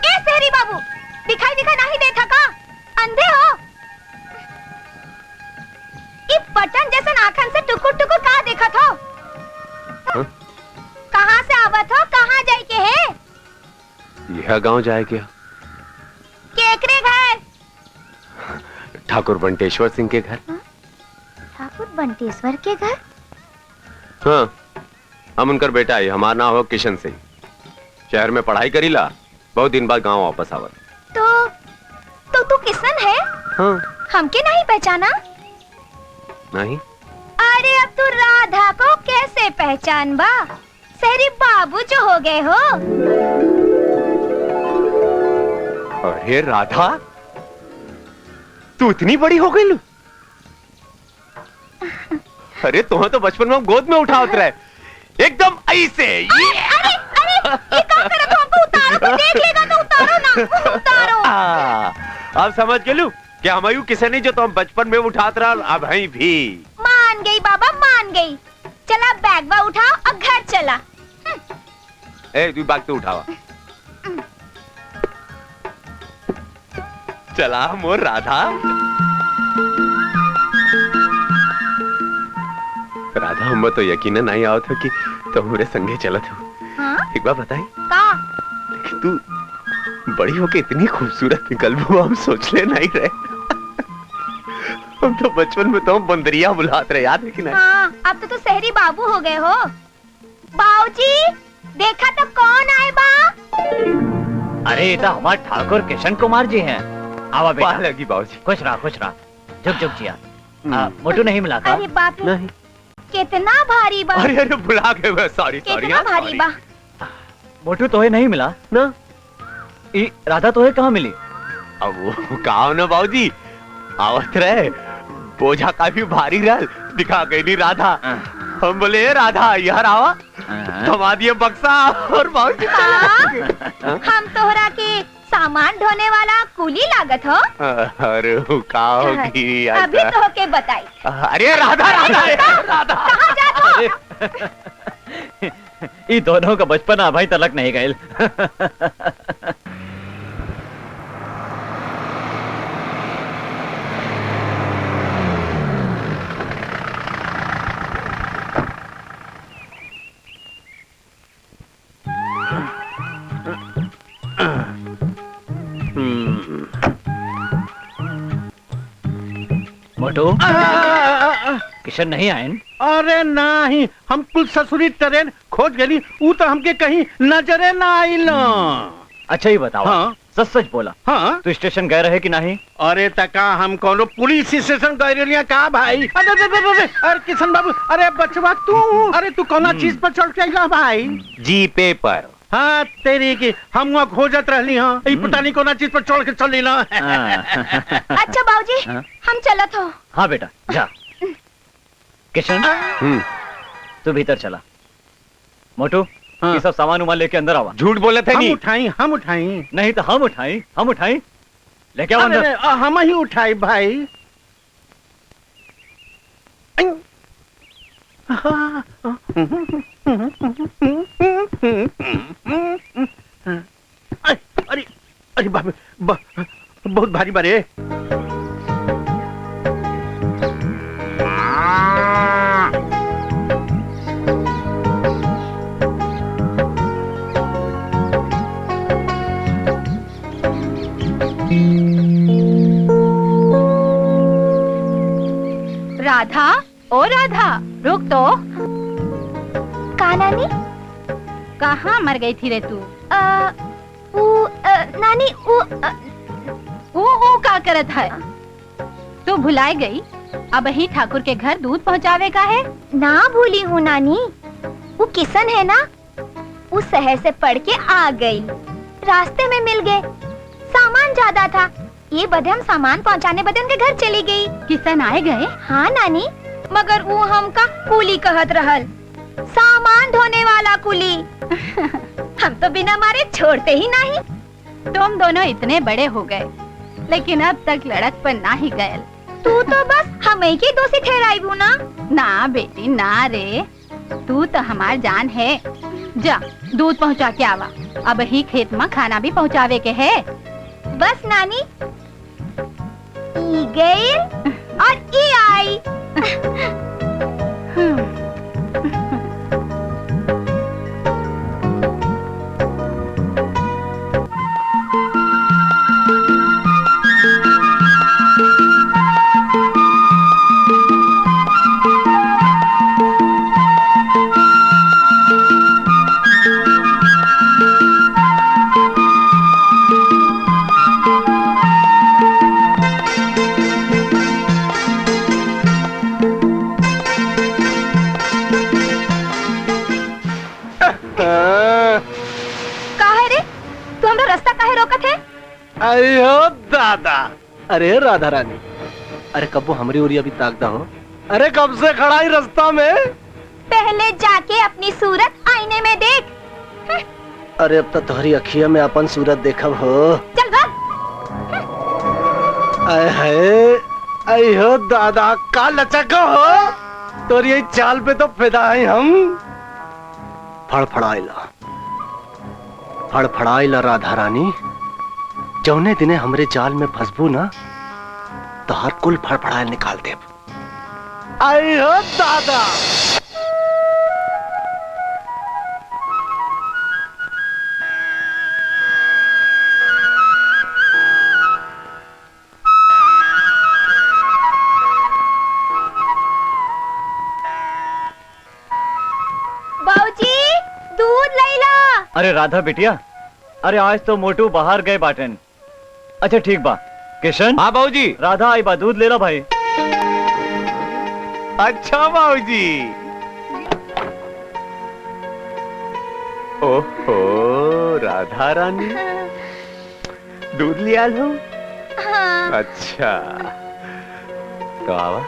S3: ए सहरी बाबू, दिखाई नहीं देता का? अंधे हो? इस बटन जैसे आँखन से टुकुर टुकुर कहाँ देखा था? कहाँ से आवत हो? कहाँ जाए के है?
S8: यह गांव जाए क्या?
S3: केकरे घर?
S8: ठाकुर बंटेश्वर सिंह के घर।
S3: ठाकुर बंटेश्वर के घर?
S8: हाँ, हम उनकर बेटा है। हमारा नाम हो किशन सिंह। शहर में पढ़ाई करी ला, बहुत दिन बाद गांव वापस आवत।
S3: तो तू किशन है?
S8: हाँ।
S3: हमके नहीं पहचाना?
S8: नहीं।
S3: अरे अब तू राधा को कैसे पहचान बा? सहरी बाबू जो हो गए हो।
S8: अरे राधा, तू इतनी बड़ी हो गई। अरे तुम्हें तो बचपन में गोद में उठा उतरा है एकदम ऐसे।
S3: अरे ये क्या कर रहे हो? हमको उतारो, कोई देख लेगा तो उतारो ना। उतारो।
S8: अब समझ गेलू क्या हमायूं किसे नहीं जो तुम बचपन में उठात रहा। अब है भी
S3: मान गई बाबा, मान गई। चला बैग बा उठाओ और घर चला।
S8: ए तू बैग तो उठावा। चला मोर राधा। राधा हम तो यकीन नहीं आओ था कि तुम्हारे संगे चला था।
S3: हाँ?
S8: एक बार बताई
S3: का?
S8: तू बड़ी होके इतनी खूबसूरत निकल हम सोच ले नहीं रहे। हम तो बचपन में तो बंदरिया बुलाते रहे, याद है कि नहीं?
S3: हाँ, अब तो सहरी बाबू हो गए हो। बाबूजी देखा तो कौन आए बा?
S2: अरे ये तो हमारे ठाकुर किशन कुमार जी हैं। आवा बेटा।
S8: लगी बाबूजी।
S2: खुश रहा। झुक झुक जिया। मोटू नहीं मिला था?
S3: अरे बाप रे,
S8: नहीं।
S3: कितना भारी बा।
S8: अरे भुला गए। सॉरी।
S3: कितना भारी बा।
S2: मोटू तोहे नहीं मिला
S8: ना?
S2: राधा तोहे कहाँ मिली?
S8: अब वो कहा ना बाबूजी, आवत रहे बोझा काफी भारी रहा, दिखा गई नहीं राधा। हम बोले राधा यार आवा थमा दिए बक्सा और बाबूजी
S3: हम तोहरा के सामान ढोने वाला कूली लागत हो।
S8: अरे का होगी
S3: अभी तो के बताई।
S8: अरे राधा राधा राधा
S3: कहाँ जात हो?
S2: ये दोनों का बचपन अभी तलक नहीं गए। मोटू किशन नहीं आए?
S7: अरे नहीं, हम कुल ससुरी ट्रेन खोज गली, वो तो हमके कहीं नजरे ना आइल।
S2: अच्छा ही बताओ।
S7: हाँ?
S2: सच सच बोला।
S7: हाँ?
S2: तो स्टेशन गए रहे कि नहीं?
S7: अरे तका हम कोनो पुलिस स्टेशन गए रहिया का भाई? अरे किशन बाबू, अरे बचवा तू, अरे तू कौना चीज पर चढ़ के आइला भाई?
S8: जीपे पर।
S7: हाँ तेरी की हम वहाँ खोजत रहली। हाँ पता नहीं कौना चीज पर चढ़ के चली ना।
S3: अच्छा बाबूजी, हम चलत हो।
S2: हाँ बेटा जा। किशन तू भीतर चला। मोटू ये सब सामान उमान लेके अंदर आवा।
S8: झूठ बोले थे नहीं?
S7: हम उठाई
S2: नहीं तो हम उठाई लेके आओ अंदर।
S7: हम ही उठाई भाई। अरे अरे बाप बहुत भारी बारे।
S1: राधा, ओ राधा, रुक तो।
S3: का नानी?
S1: कहाँ मर गई थी रे तू?
S3: नानी
S1: ऊ का करत है? तू भुलाई गई? अब ही ठाकुर के घर दूध पहुँचावे का है?
S3: ना भूली हूँ नानी, वो किशन है ना, वो शहर से पढ़ के आ गई, रास्ते में मिल गए, सामान ज्यादा था, ये बदे हम सामान पहुँचाने बदे उनके घर चली गई।
S1: किशन आए गए?
S3: हाँ नानी, मगर वो हमका कूली कहत रहल, सामान ढोने वाला कूली। हम तो बिना मारे छोड़ते ही नहीं।
S1: तुम दोनों इतने बड़े हो गए, लेकिन अब तक लड़क पर ना ही गए।
S3: तू तो बस हमें की दोषी ठहराई हूँ ना।
S1: ना बेटी ना रे, तू तो हमार जान है। जा दूध पहुँचा के आवा, अब ही खेत में खाना भी पहुँचावे के है।
S3: बस नानी, ई गई और ई आई।
S6: अयो दादा, अरे राधा रानी, अरे कब वो हमारी ओरी अभी ताकदा हो? अरे कब से खड़ा ही रास्ता में?
S3: पहले जाके अपनी सूरत आईने में देख।
S6: अरे अब तो तुम्हारी अखियों में अपन सूरत देखब हो।
S3: चल भाग।
S6: आए हाय, अयो दादा का लचक हो, तोरी ये चाल पे तो फिदा है हम। फड़फड़ाइला राधा रानी, जौने दिने हमरे जाल में फंसबू ना, तो हर कुल फड़फड़ाइल निकाल देब। आयो दादा,
S3: बाऊजी दूध लैला।
S2: अरे राधा बिटिया, अरे आज तो मोटू बाहर गए बाटन। अच्छा ठीक बा। किशन।
S8: हाँ बाबूजी।
S2: राधा आई बा, दूध ले लो भाई।
S8: अच्छा बाबूजी। ओहो राधा रानी, दूध लिया लो।
S3: हाँ।
S8: अच्छा तो आवा।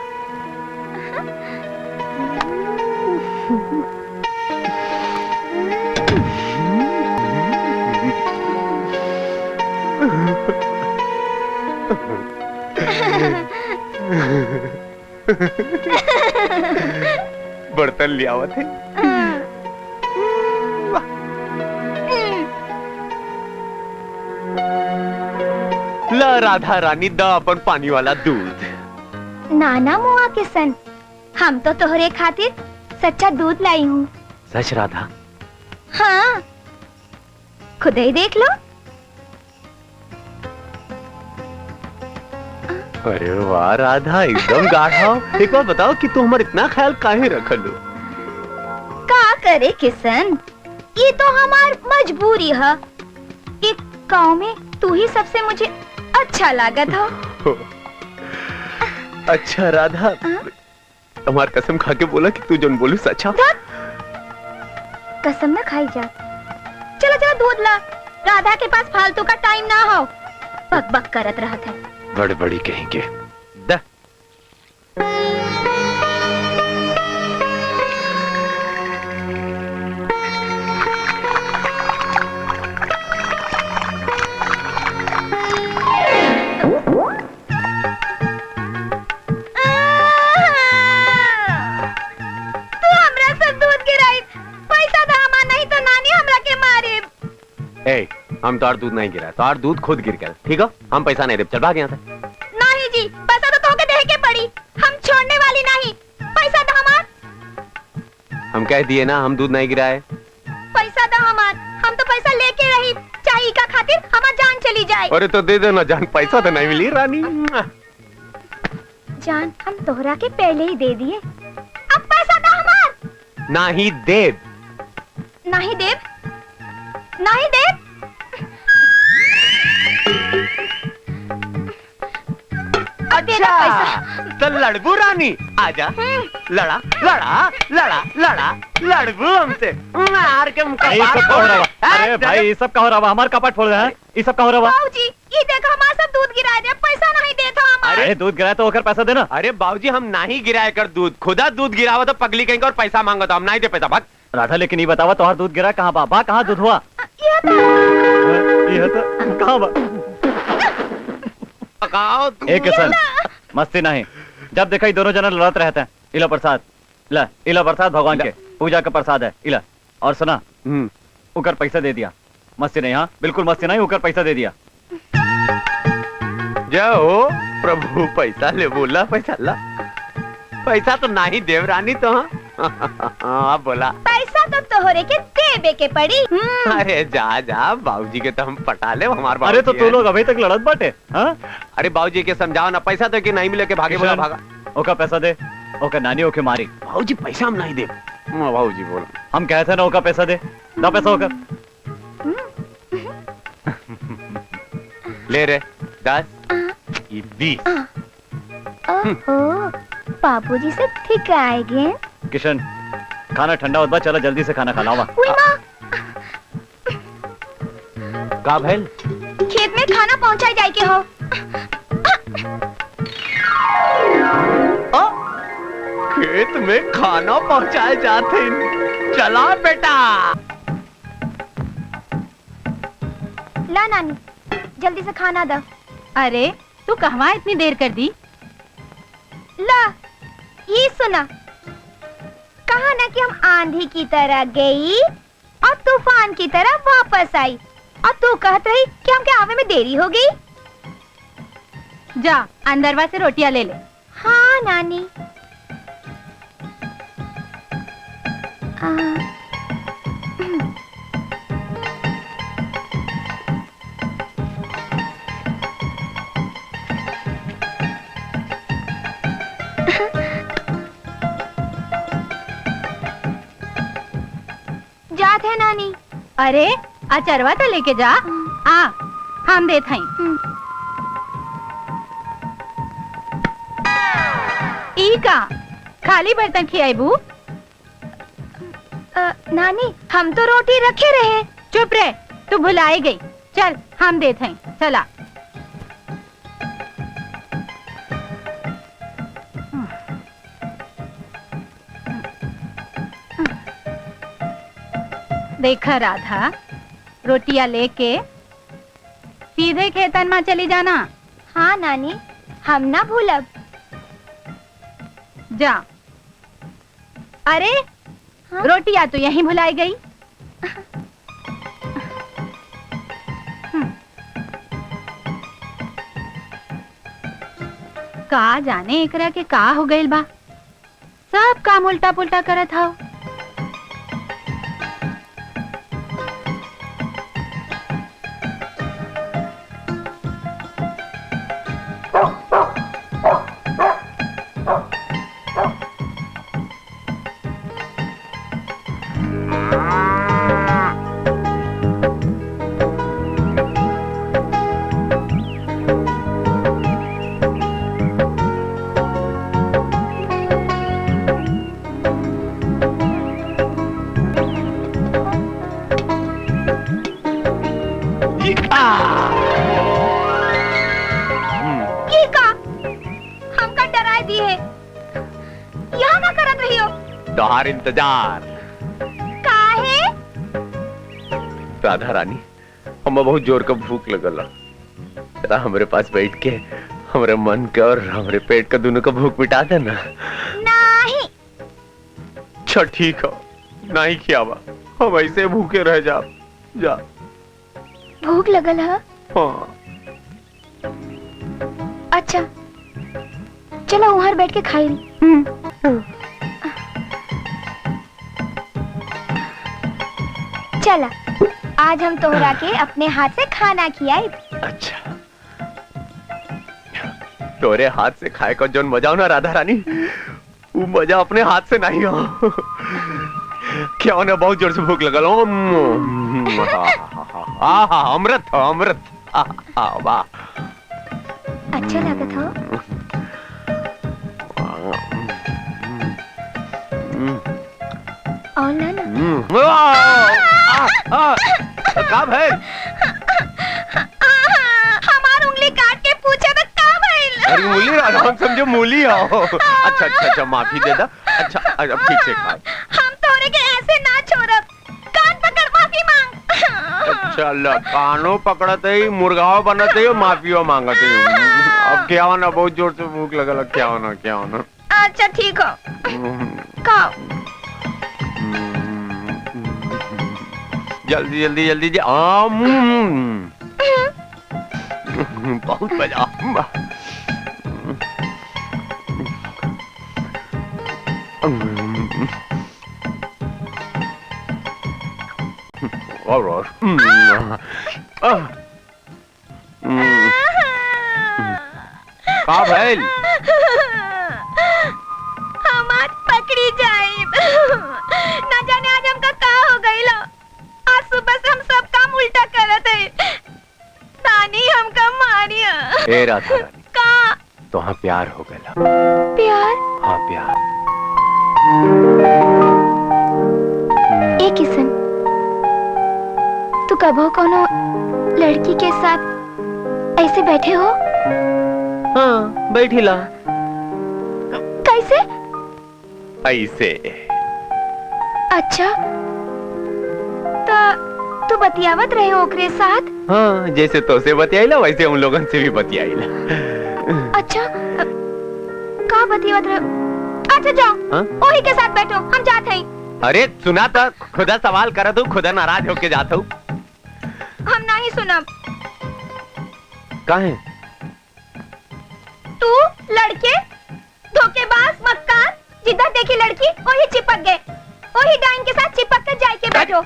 S8: बर्तन ले आवत है। ला राधा रानी दा अपन पानी वाला दूध।
S3: नाना मुआ किसन, हम तो तोहरे खातिर सच्चा दूध लाई हूँ।
S2: सच राधा?
S3: हाँ, खुद ही देख लो।
S8: अरे वाह राधा, एकदम गाढ़ा। एक बार बताओ कि तू हमारा इतना ख्याल काहे रखलू?
S3: का करे किसन, ये तो हमार मजबूरी है। एक गाँव में तू ही सबसे मुझे अच्छा लागत हो।
S8: अच्छा राधा, हमार कसम खा के बोला कि तू जो बोलू सच्चा।
S3: कसम न खाई जा। चलो चलो दूध ला, राधा के पास फालतू का टाइम ना हो। बक बक करत रहत है।
S8: गड़बड़ी कहेंगे। हम तो दूध नहीं गिरा, तो दूध खुद गिर गया। ठीक है, हम पैसा नहीं दे, चल भाग यहाँ से।
S3: नहीं जी, पैसा तो तोके देहे के पड़ी। हम छोड़ने वाली नहीं। पैसा दो हमार।
S8: हम कह दिए ना, हम दूध नहीं गिराए।
S3: पैसा दो हमार। हम तो पैसा लेके रही, चाय का खातिर हमार जान चली जाए।
S8: अरे तो दे देना जान, पैसा तो नहीं मिली रानी।
S3: जान हम तोहरा के पहले ही दे दिए, अब पैसा दो हमार।
S8: नहीं देव,
S3: नहीं देव, नहीं देव।
S8: अच्छा तो लड़बू रानी, आजा। लड़ा लड़ा लड़ा लड़ा लड़बू हमसे। मार के मुंह
S2: ये सब का हो रहा है? अरे भाई ये सब का हो रहा है? हमारा कपाट फोड़ रहा है। ये सब का हो रहा है?
S3: बाबूजी ये देखो, हमारा सब दूध गिरा दे, पैसा नहीं देता हमारा।
S2: अरे दूध गिराया तो होकर पैसा देना।
S8: अरे बाबूजी हम नहीं गिराया कर दूध, खुदा दूध गिरावा तो पगली कहेंगे और पैसा मांगो तो हम नहीं दे पैसा। भाग
S2: राधा, लेकिन ये बतावा तुम्हारा दूध गिरा कहाँ? बा कहाँ दूध हुआ? ये तो कहाँ बा? एक किसन, मस्ती नहीं। जब देखा दोनों जना लड़त रहते हैं। इला प्रसाद, ला इला प्रसाद भगवान के पूजा का प्रसाद है। इला और सुना, उकर पैसा दे दिया। मस्ती नहीं, हाँ बिल्कुल मस्ती नहीं। उकर पैसा दे दिया।
S8: जाओ प्रभु, पैसा ले बोला, पैसा ला। पैसा तो नहीं देवरानी तो। हाँ बोला
S3: पैसा तो तोहरे के देबे के पड़ी।
S8: अरे जा जा, बाबूजी के तो हम पटा ले हमारे।
S2: अरे तो तू लोग अभी तक लड़त बाटे? हाँ
S8: अरे बाबूजी के समझाओ ना, पैसा तो कि नहीं मिले के भागे। बोला भागा।
S2: ओका पैसा दे, ओका नानी ओके मारी।
S8: बाबूजी पैसा हम नहीं दे। बाबूजी बोला
S2: हम कहते ना ओका पैसा दे, ना पैसा होकर।
S8: ले रे 10 20।
S3: ओहो, बाबूजी से ठीक आएंगे।
S2: किशन खाना ठंडा होता, चला जल्दी से खाना खाना।
S8: का भैल?
S3: खेत में खाना पहुंचाई जाए के हो।
S8: खेत में खाना पहुंचाए जाते। चला बेटा।
S3: ला नानी, जल्दी से खाना दो।
S1: अरे तू कहवा इतनी देर कर दी?
S3: ला ये सुना, कहा ना कि हम आंधी की तरह गई और तूफान की तरह वापस आई, और तू कहत रही कि हमके आवे में देरी हो गई।
S1: जा अंदरवा से रोटियां ले ले।
S3: हाँ नानी। जात है नानी।
S1: अरे अचरवा तो लेके जा। आ हम देत हई। ई का खाली बर्तन खियाबू?
S3: नानी हम तो रोटी रखे रहे।
S1: चुप रहे, तू भुलाई गई। चल हम देत हई, चला। देखा राधा, रोटियां लेके सीधे खेतन में चली जाना।
S3: हाँ नानी, हम ना भूलब।
S1: जा। अरे
S3: हाँ?
S1: रोटियां तो यहीं भुलाई गई। का जाने एकरा के का हो गइल बा, सब काम उल्टा पुल्टा करत हव।
S3: ये का हमका डराए दी है, यहाँ ना करत रही हो।
S8: तोहार इंतजार।
S3: काहे?
S8: राधा रानी, हमें बहुत जोर का भूख लगल। जरा हमारे पास बैठ के हमारे मन का और हमारे पेट का दोनों का भूख मिटा देना।
S3: नहीं।
S8: अच्छा ठीक है, नहीं खियावा, हम ऐसे भूखे रह जा। जा।
S3: भूख लगल है?
S8: हाँ।
S3: अच्छा चलो वहाँ बैठ के खाई। चला, आज हम तोहरा के अपने हाथ से खाना खियाई।
S8: अच्छा, तोरे हाथ से खाए का जो मजा हो ना राधा रानी, वो मजा अपने हाथ से नहीं हो। क्या होना, बहुत जोर से भूख लगल। अमृत हो, अमृत। वाह,
S3: अच्छा लागत हो। और ना
S8: का भाई?
S3: हमार उंगली काट के पूछा तो का भइल?
S8: अरे मूली, हम समझो मूली हो। अच्छा अच्छा अच्छा, माफी दे दा। अच्छा अब ठीक से खा।
S3: हम तोरे के ऐसे ना छोड़ब, कान पकड़ माफी मांग।
S8: अच्छा ला, कानो पकड़ते ही मुर्गाओ बनते ही माफियो मांगते ही। अब क्या होना, बहुत जोर से भूख लगल। क्या होना, क्या होना?
S3: अच्छा ठीक हो, खाओ।
S8: जल्दी जल्दी जल्दी बहुत मजा। और का भइल?
S3: हमार पकड़ी जाए। ना जाने आज हमका का हो गइल। आज सुबह से हम सब काम उल्टा करत है। नानी हमका मारिया।
S8: ए राधा रानी,
S3: का?
S8: तो हाँ प्यार हो गया।
S3: प्यार?
S8: हाँ प्यार।
S3: ए किशन, तू कबो कोनो लड़की के साथ ऐसे बैठे हो?
S8: हाँ बैठी ला।
S3: कैसे?
S8: ऐसे।
S3: अच्छा, तू बतियावत रहे हो ओकरे साथ?
S8: हाँ, जैसे तो से बतियाईला वैसे उन लोगन से भी बतियाईला।
S3: अच्छा, का बतियावत रहे? अच्छा जाओ, ओही के साथ बैठो, हम जाते हैं।
S8: अरे सुना था, खुदा सवाल करा तू, खुदा नाराज होके जाता हूँ।
S3: हम नहीं सुना।
S8: काहे?
S3: तू लड़के धोखेबाज मक्कार, जिधर देखी लड़की वही चिपक गए, वही डाइन के साथ चिपक कर जाए के बैठो।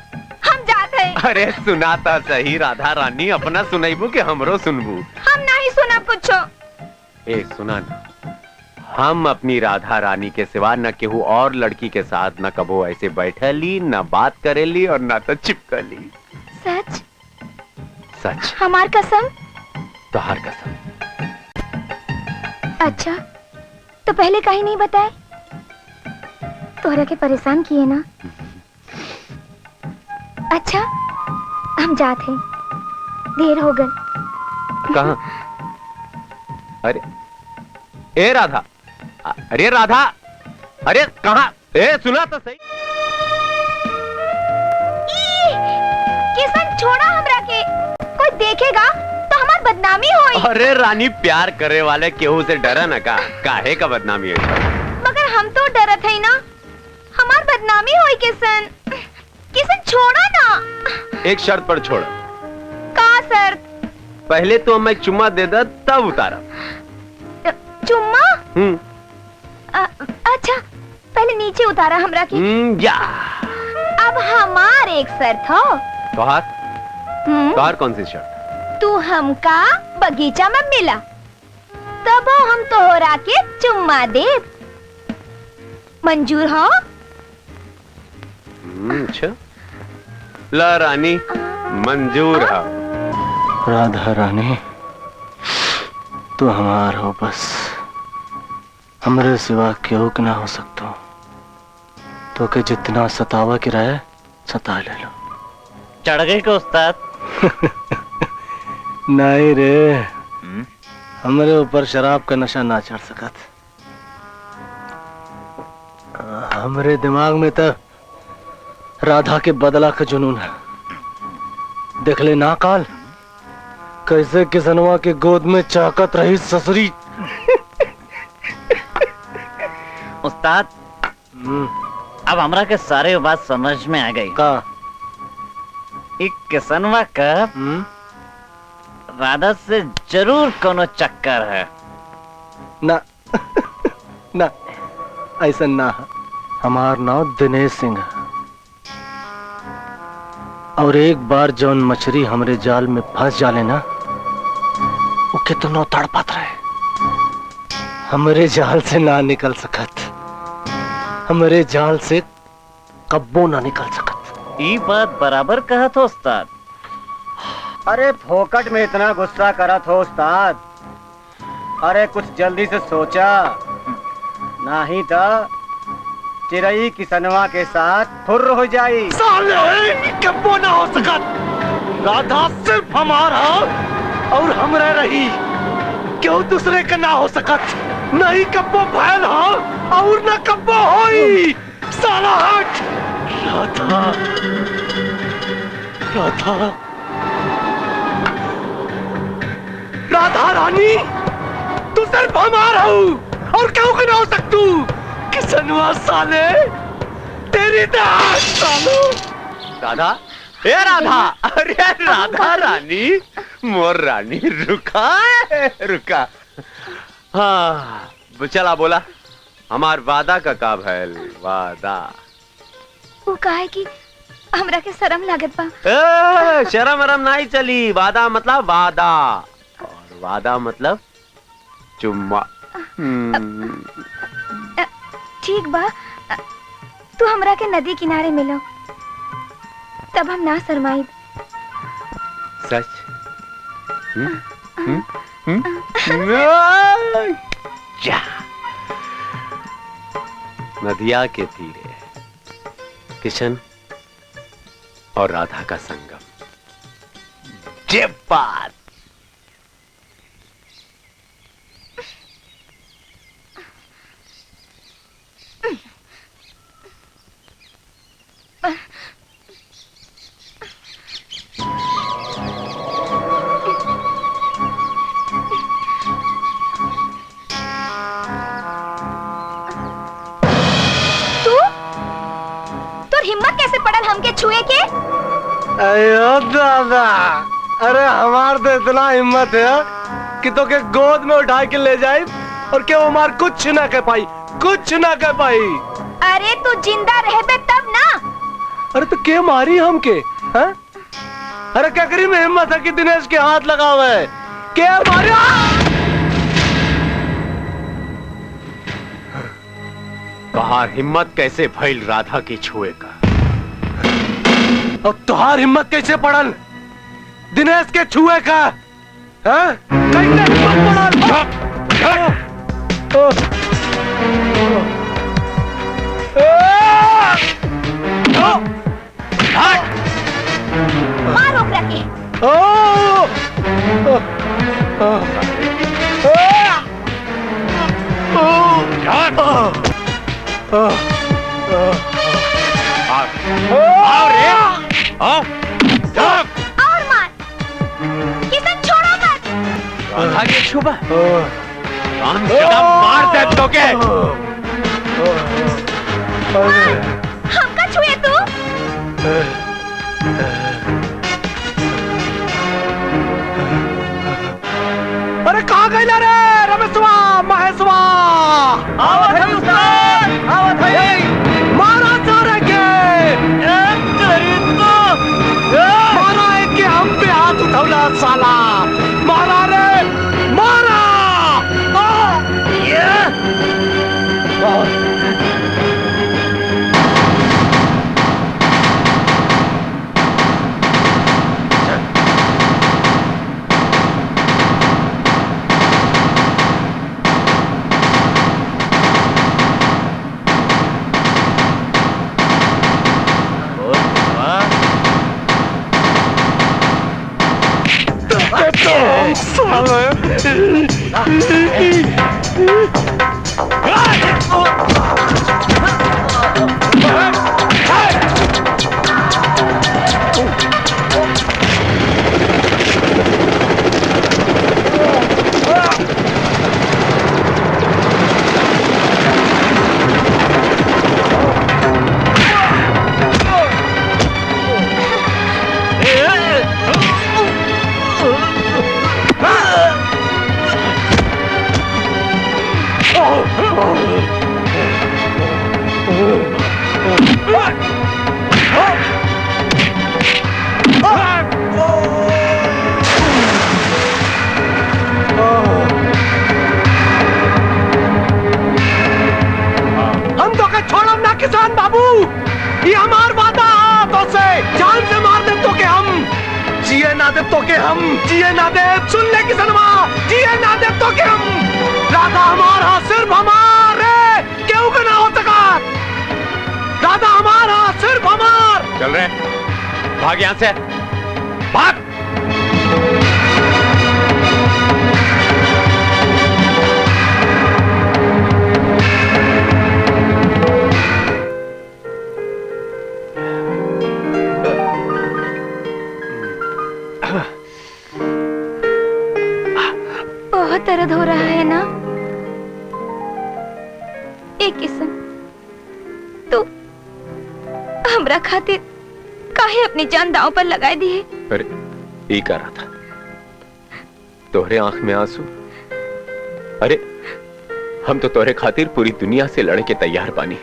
S3: हम जाते हैं।
S8: अरे सुना था सही राधा रानी, अपना सुनाइबू के हमरो सुनबू?
S3: हम नहीं सुना कुछो।
S8: ए सुना ना, हम अपनी राधा रानी के सिवा न केहू और लड़की के साथ न कबो ऐसे बैठली, न बात करेली और न तो चिपकली।
S3: सच?
S8: सच।
S3: हमार कसम?
S8: तोहार कसम।
S3: अच्छा, तो पहले कहीं नहीं बताए? तोहरा के परेशान किए ना? अच्छा, हम जाते हैं, देर हो गई।
S8: कहाँ? अरे ए राधा, अरे राधा, अरे कहाँ? ए सुना तो सही। अरे रानी, प्यार करे वाले केहू से डरा न का, काहे का बदनामी है?
S3: मगर हम तो डरत है ना, हमार बदनामी होई किसन। किसन छोड़ा ना।
S8: एक शर्त पर छोड़।
S3: का शर्त?
S8: पहले तो मैं चुम्मा दे दा, तब उतारा।
S3: चुम्मा? अच्छा, पहले नीचे उतारा हमरा की।
S8: या।
S3: अब हमार एक शर्त हो।
S8: तोहार कौन सी शर्त?
S3: तू हमका बगीचा में मिला, तब हम तोहरा के चुम्मा दे। मंजूर हो?
S8: अच्छा, ला रानी, मंजूर है।
S6: राधा रानी, तू हमार हो बस, हमरे सिवा केहू के ना हो सकतो। तो के जितना सतावा की रहे सता ले लो।
S9: चढ़ गई को उस्ताद?
S6: नहीं रे, हमरे ऊपर शराब का नशा ना चढ़ सकत। हमरे दिमाग में तो राधा के बदला का जुनून है। देख ले ना काल, कैसे किसनवा के गोद में चाकत रही ससुरी।
S9: उस्ताद, अब हमरा के सारे बात समझ में आ गई।
S6: का?
S9: एक किसनवा का राधा से जरूर कोनो चक्कर है।
S6: ना ना, ऐसा ना है। हमार नाम दिनेश सिंह है, और एक बार जौन मछली हमरे जाल में फंस जाले ना, वो कितनो तड़पत रहे, हमरे जाल से ना निकल सकत। हमरे जाल से कब्बो ना निकल सकत।
S9: ये बात बराबर कहा था उस्ताद।
S4: अरे फोकट में इतना गुस्सा करा था उस्ताद। अरे कुछ जल्दी से सोचा, नहीं तो चिरई किसनवा के साथ फुर्र हो जाई।
S6: साले कब्बो ना हो सकत। राधा सिर्फ हमारा और हमरे रही, क्यों दूसरे का ना हो सकत। नहीं कब्बो भैल हो और न कब्बो होई। साला हट। राधा, राधा, राधा रानी, तू सिर्फ हमारा हो और क्यों के ना हो सकतू। किसनवा साले, तेरी दाद सालो।
S8: राधा, ए राधा, अरे राधा रानी, मोर रानी, रुका रुका। हाँ, चला बोला, हमार वादा का का भैल वादा।
S3: वो कहे कि हमरा के शर्म लागत बा।
S8: शर्म वरम नहीं चली, वादा मतलब वादा, और वादा मतलब चुम्मा।
S3: ठीक बा, तू हमरा के नदी किनारे मिलो, तब हम ना शर्माई।
S8: सच? जा। नदिया के तीरे किशन और राधा का संगम। जे बात।
S3: हिम्मत कैसे पड़ल हमके छुए के?
S6: अयो दादा, अरे हमार तो इतना हिम्मत है कि तो के गोद में उठा के ले जाए और क्या हमार कुछ ना कह पाई, कुछ ना कह पाई।
S3: अरे तू जिंदा रहबे तब ना।
S6: अरे तो क्या मारी हमके? हाँ? अरे क्या करी में हिम्मत है कि दिनेश के हाथ लगा हुआ है? क्या मारी?
S8: बाहर हिम्मत कैसे भइल राधा की छुए का?
S6: और तुहार हिम्मत कैसे पड़ल दिनेश के छुए का? हाँ? कैसे हिम्मत पड़ल?
S3: मार ओकरा के। और मार। किसन छोड़ो मत।
S8: राधा आगे छुपा हम जगह मार दे तो के
S3: हमका छुए तू?
S6: अरे कहाँ गई रे रमेशवा महेशवा? आवत है उस्ताद, आवत है। मारा सारे के मारा एक के हम पे हाथ उठौला साला। मारा रे मारा। हम तो के छोड़म ना किसान बाबू, ये हमार वादा हाथों से जान से मार दे तो के हम जिए ना दे तो के हम जिए ना दे। सुन ले किसनवा, जिए ना दे तो के हम। राधा हमारा सिर्फ हमारे क्यों का ना हो सका। राधा हमारा सिर्फ हमार।
S8: चल रहे भाग यहां से, भाग।
S3: बहुत दर्द हो रहा है ना? एक किस्म तू हमरा खातिर काहे अपनी जान दांव पर लगाए दी है?
S8: अरे ये कर रहा था, तोहरे आंख में आंसू। अरे हम तो तोहरे खातिर पूरी दुनिया से लड़े के तैयार बानी।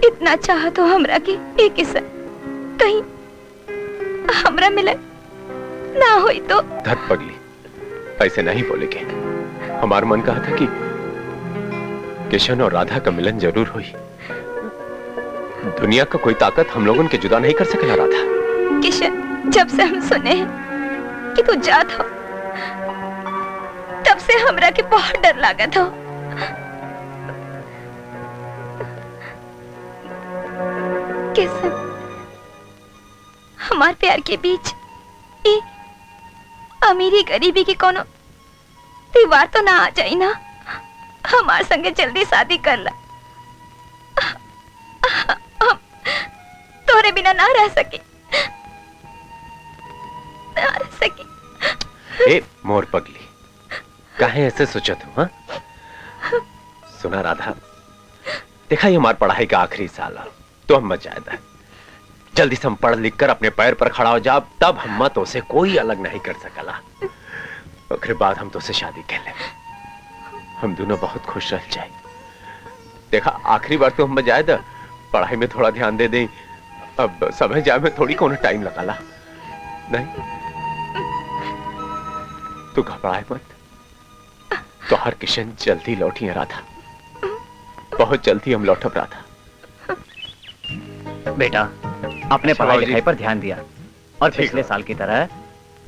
S3: इतना चाह तो हमरा की एक किस्म कहीं हमरा मिले ना होई तो।
S8: धत पगली, ऐसे नहीं बोलेगे। हमारा मन कहा था कि किशन और राधा का मिलन जरूर हुई। दुनिया का कोई ताकत हम लोगों के जुदा नहीं कर सकेला राधा।
S3: किशन, जब से हम सुने हैं कि तू जात हो, तब से हमरा के बहुत डर लागत हो। किशन, हमार प्यार के बीच ये अमीरी गरीबी की कोनो दीवार तो ना आ जाई ना? हमार संगे जल्दी शादी कर ला। हम तोरे बिना ना रह सके, ना रह सके।
S8: ए मोर पगली, काहे ऐसे सोचत हो? हाँ? सुना राधा, देखा ये हमार पढ़ाई का आखिरी साल है, तो हम मत जायदा। जल्दी से हम पढ़ लिख कर अपने पैर पर खड़ा हो जा, तब हम मत उसे कोई अलग नहीं कर सकला। उसके बाद हम तो से शादी कर ले, हम दोनों बहुत खुश रह जाए। देखा आखिरी बार तो हम मत जायदा, पढ़ाई में थोड़ा ध्यान दे दे। अब समय जाए में थोड़ी कोनो टाइम लगाला नहीं। तू घबराए मत, तो हर किशन जल्दी लौटी है राधा, बहुत जल्दी हम लौटब राधा।
S2: बेटा अपने पढ़ाई लिखाई पर ध्यान दिया और पिछले साल की तरह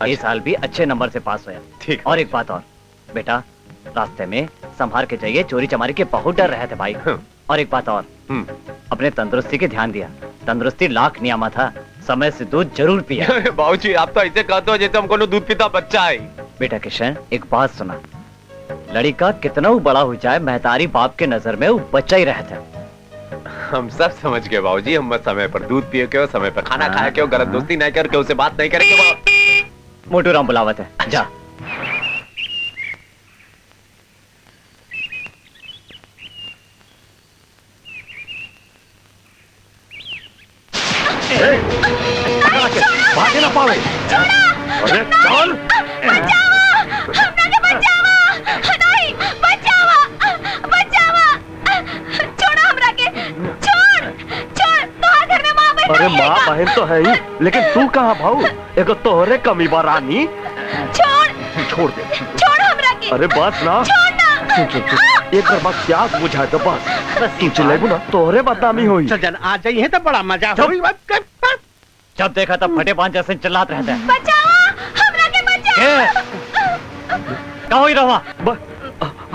S2: इस साल भी अच्छे नंबर से पास होया।
S8: ठीक।
S2: और एक बात और बेटा, रास्ते में संभाल के जाइए, चोरी चमारी के बहुत डर रहे थे भाई। और एक बात और, अपने तंदुरुस्ती के ध्यान दिया। तंदुरुस्ती लाख नियामत था, समय से दूध जरूर पिया।
S8: बाबूजी आप तो ऐसे कहते हो जैसे हमको दूध पीता बच्चा है।
S2: बेटा किशन, एक बात सुना, लड़का कितना वो बड़ा हो जाए, महतारी बाप के नजर में वो बच्चा ही रहता है।
S8: हम सब समझ गए बाबूजी, हम बस समय पर दूध पिए के, समय पर खाना खाए के, गलत दोस्ती नहीं करके, उसे बात नहीं करेंगे।
S2: मोटू राम बुलावत है, जा।
S6: पकड़ा के भागे ना पावे। अरे चल। अरे माँ बहन तो है ही, लेकिन तू कहाँ भाऊ? एगो तोहरे कमी बा रानी। छोड़ दे। अरे बस ना। एक बार बस प्यास बुझा दो बस। तू चिल्लाएगो ना तोहरे बदनामी होई।
S7: सजन आ जाइए तो बड़ा मजा होई।
S2: जब देखा तब फटे पांच जैसे चिल्लाते रहते हैं। क्या हो रहा?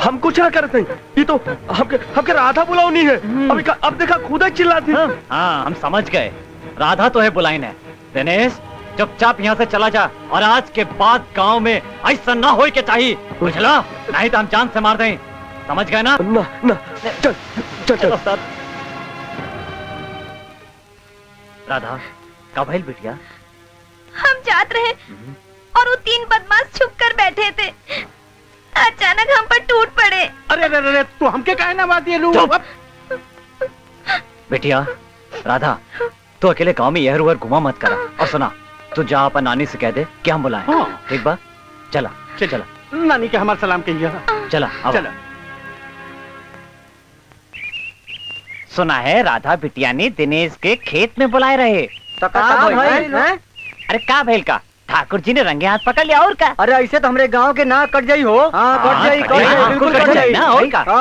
S6: हम कुछ ना करते हैं, ये तो हमके राधा बुलाओ नहीं है। अब देखा खुद ही चिल्लाती।
S2: हाँ हम समझ गए, राधा तो है बुलाई ने। दिनेश चुपचाप यहाँ से चला जा, और आज के बाद गांव में ऐसा ना हो के चाहिए, बुझला? नहीं तो हम जान से मार दें। समझ गए ना?
S6: ना ना चल चल चल।
S2: राधा कब है बिटिया?
S3: हम जात रहे और वो 3 बदमाश छुप कर बैठे थे, अचानक हम पर टूट पड़े।
S7: अरे अरे अरे तू हमके काहे ना बात ये लू?
S2: बिटिया राधा तू अकेले गांव में यहर उहर घुमा मत करा। और सुना, तू जा अपन नानी से कह दे कि हम बुलाएं।
S7: हाँ।
S2: ठीक बा? चला चला
S7: नानी के हमारा सलाम कहिए।
S2: चला
S7: चला।
S9: सुना है राधा बिटिया ने दिनेश के खेत में बुलाए रहे।
S4: तो
S9: अरे का भेल का? ठाकुर जी ने रंगे हाथ पकड़ लिया और का?
S4: अरे ऐसे तो हमरे गांव के ना कट जाई हो। हाँ कट जाई,
S9: बिल्कुल कट जाई ना, और का?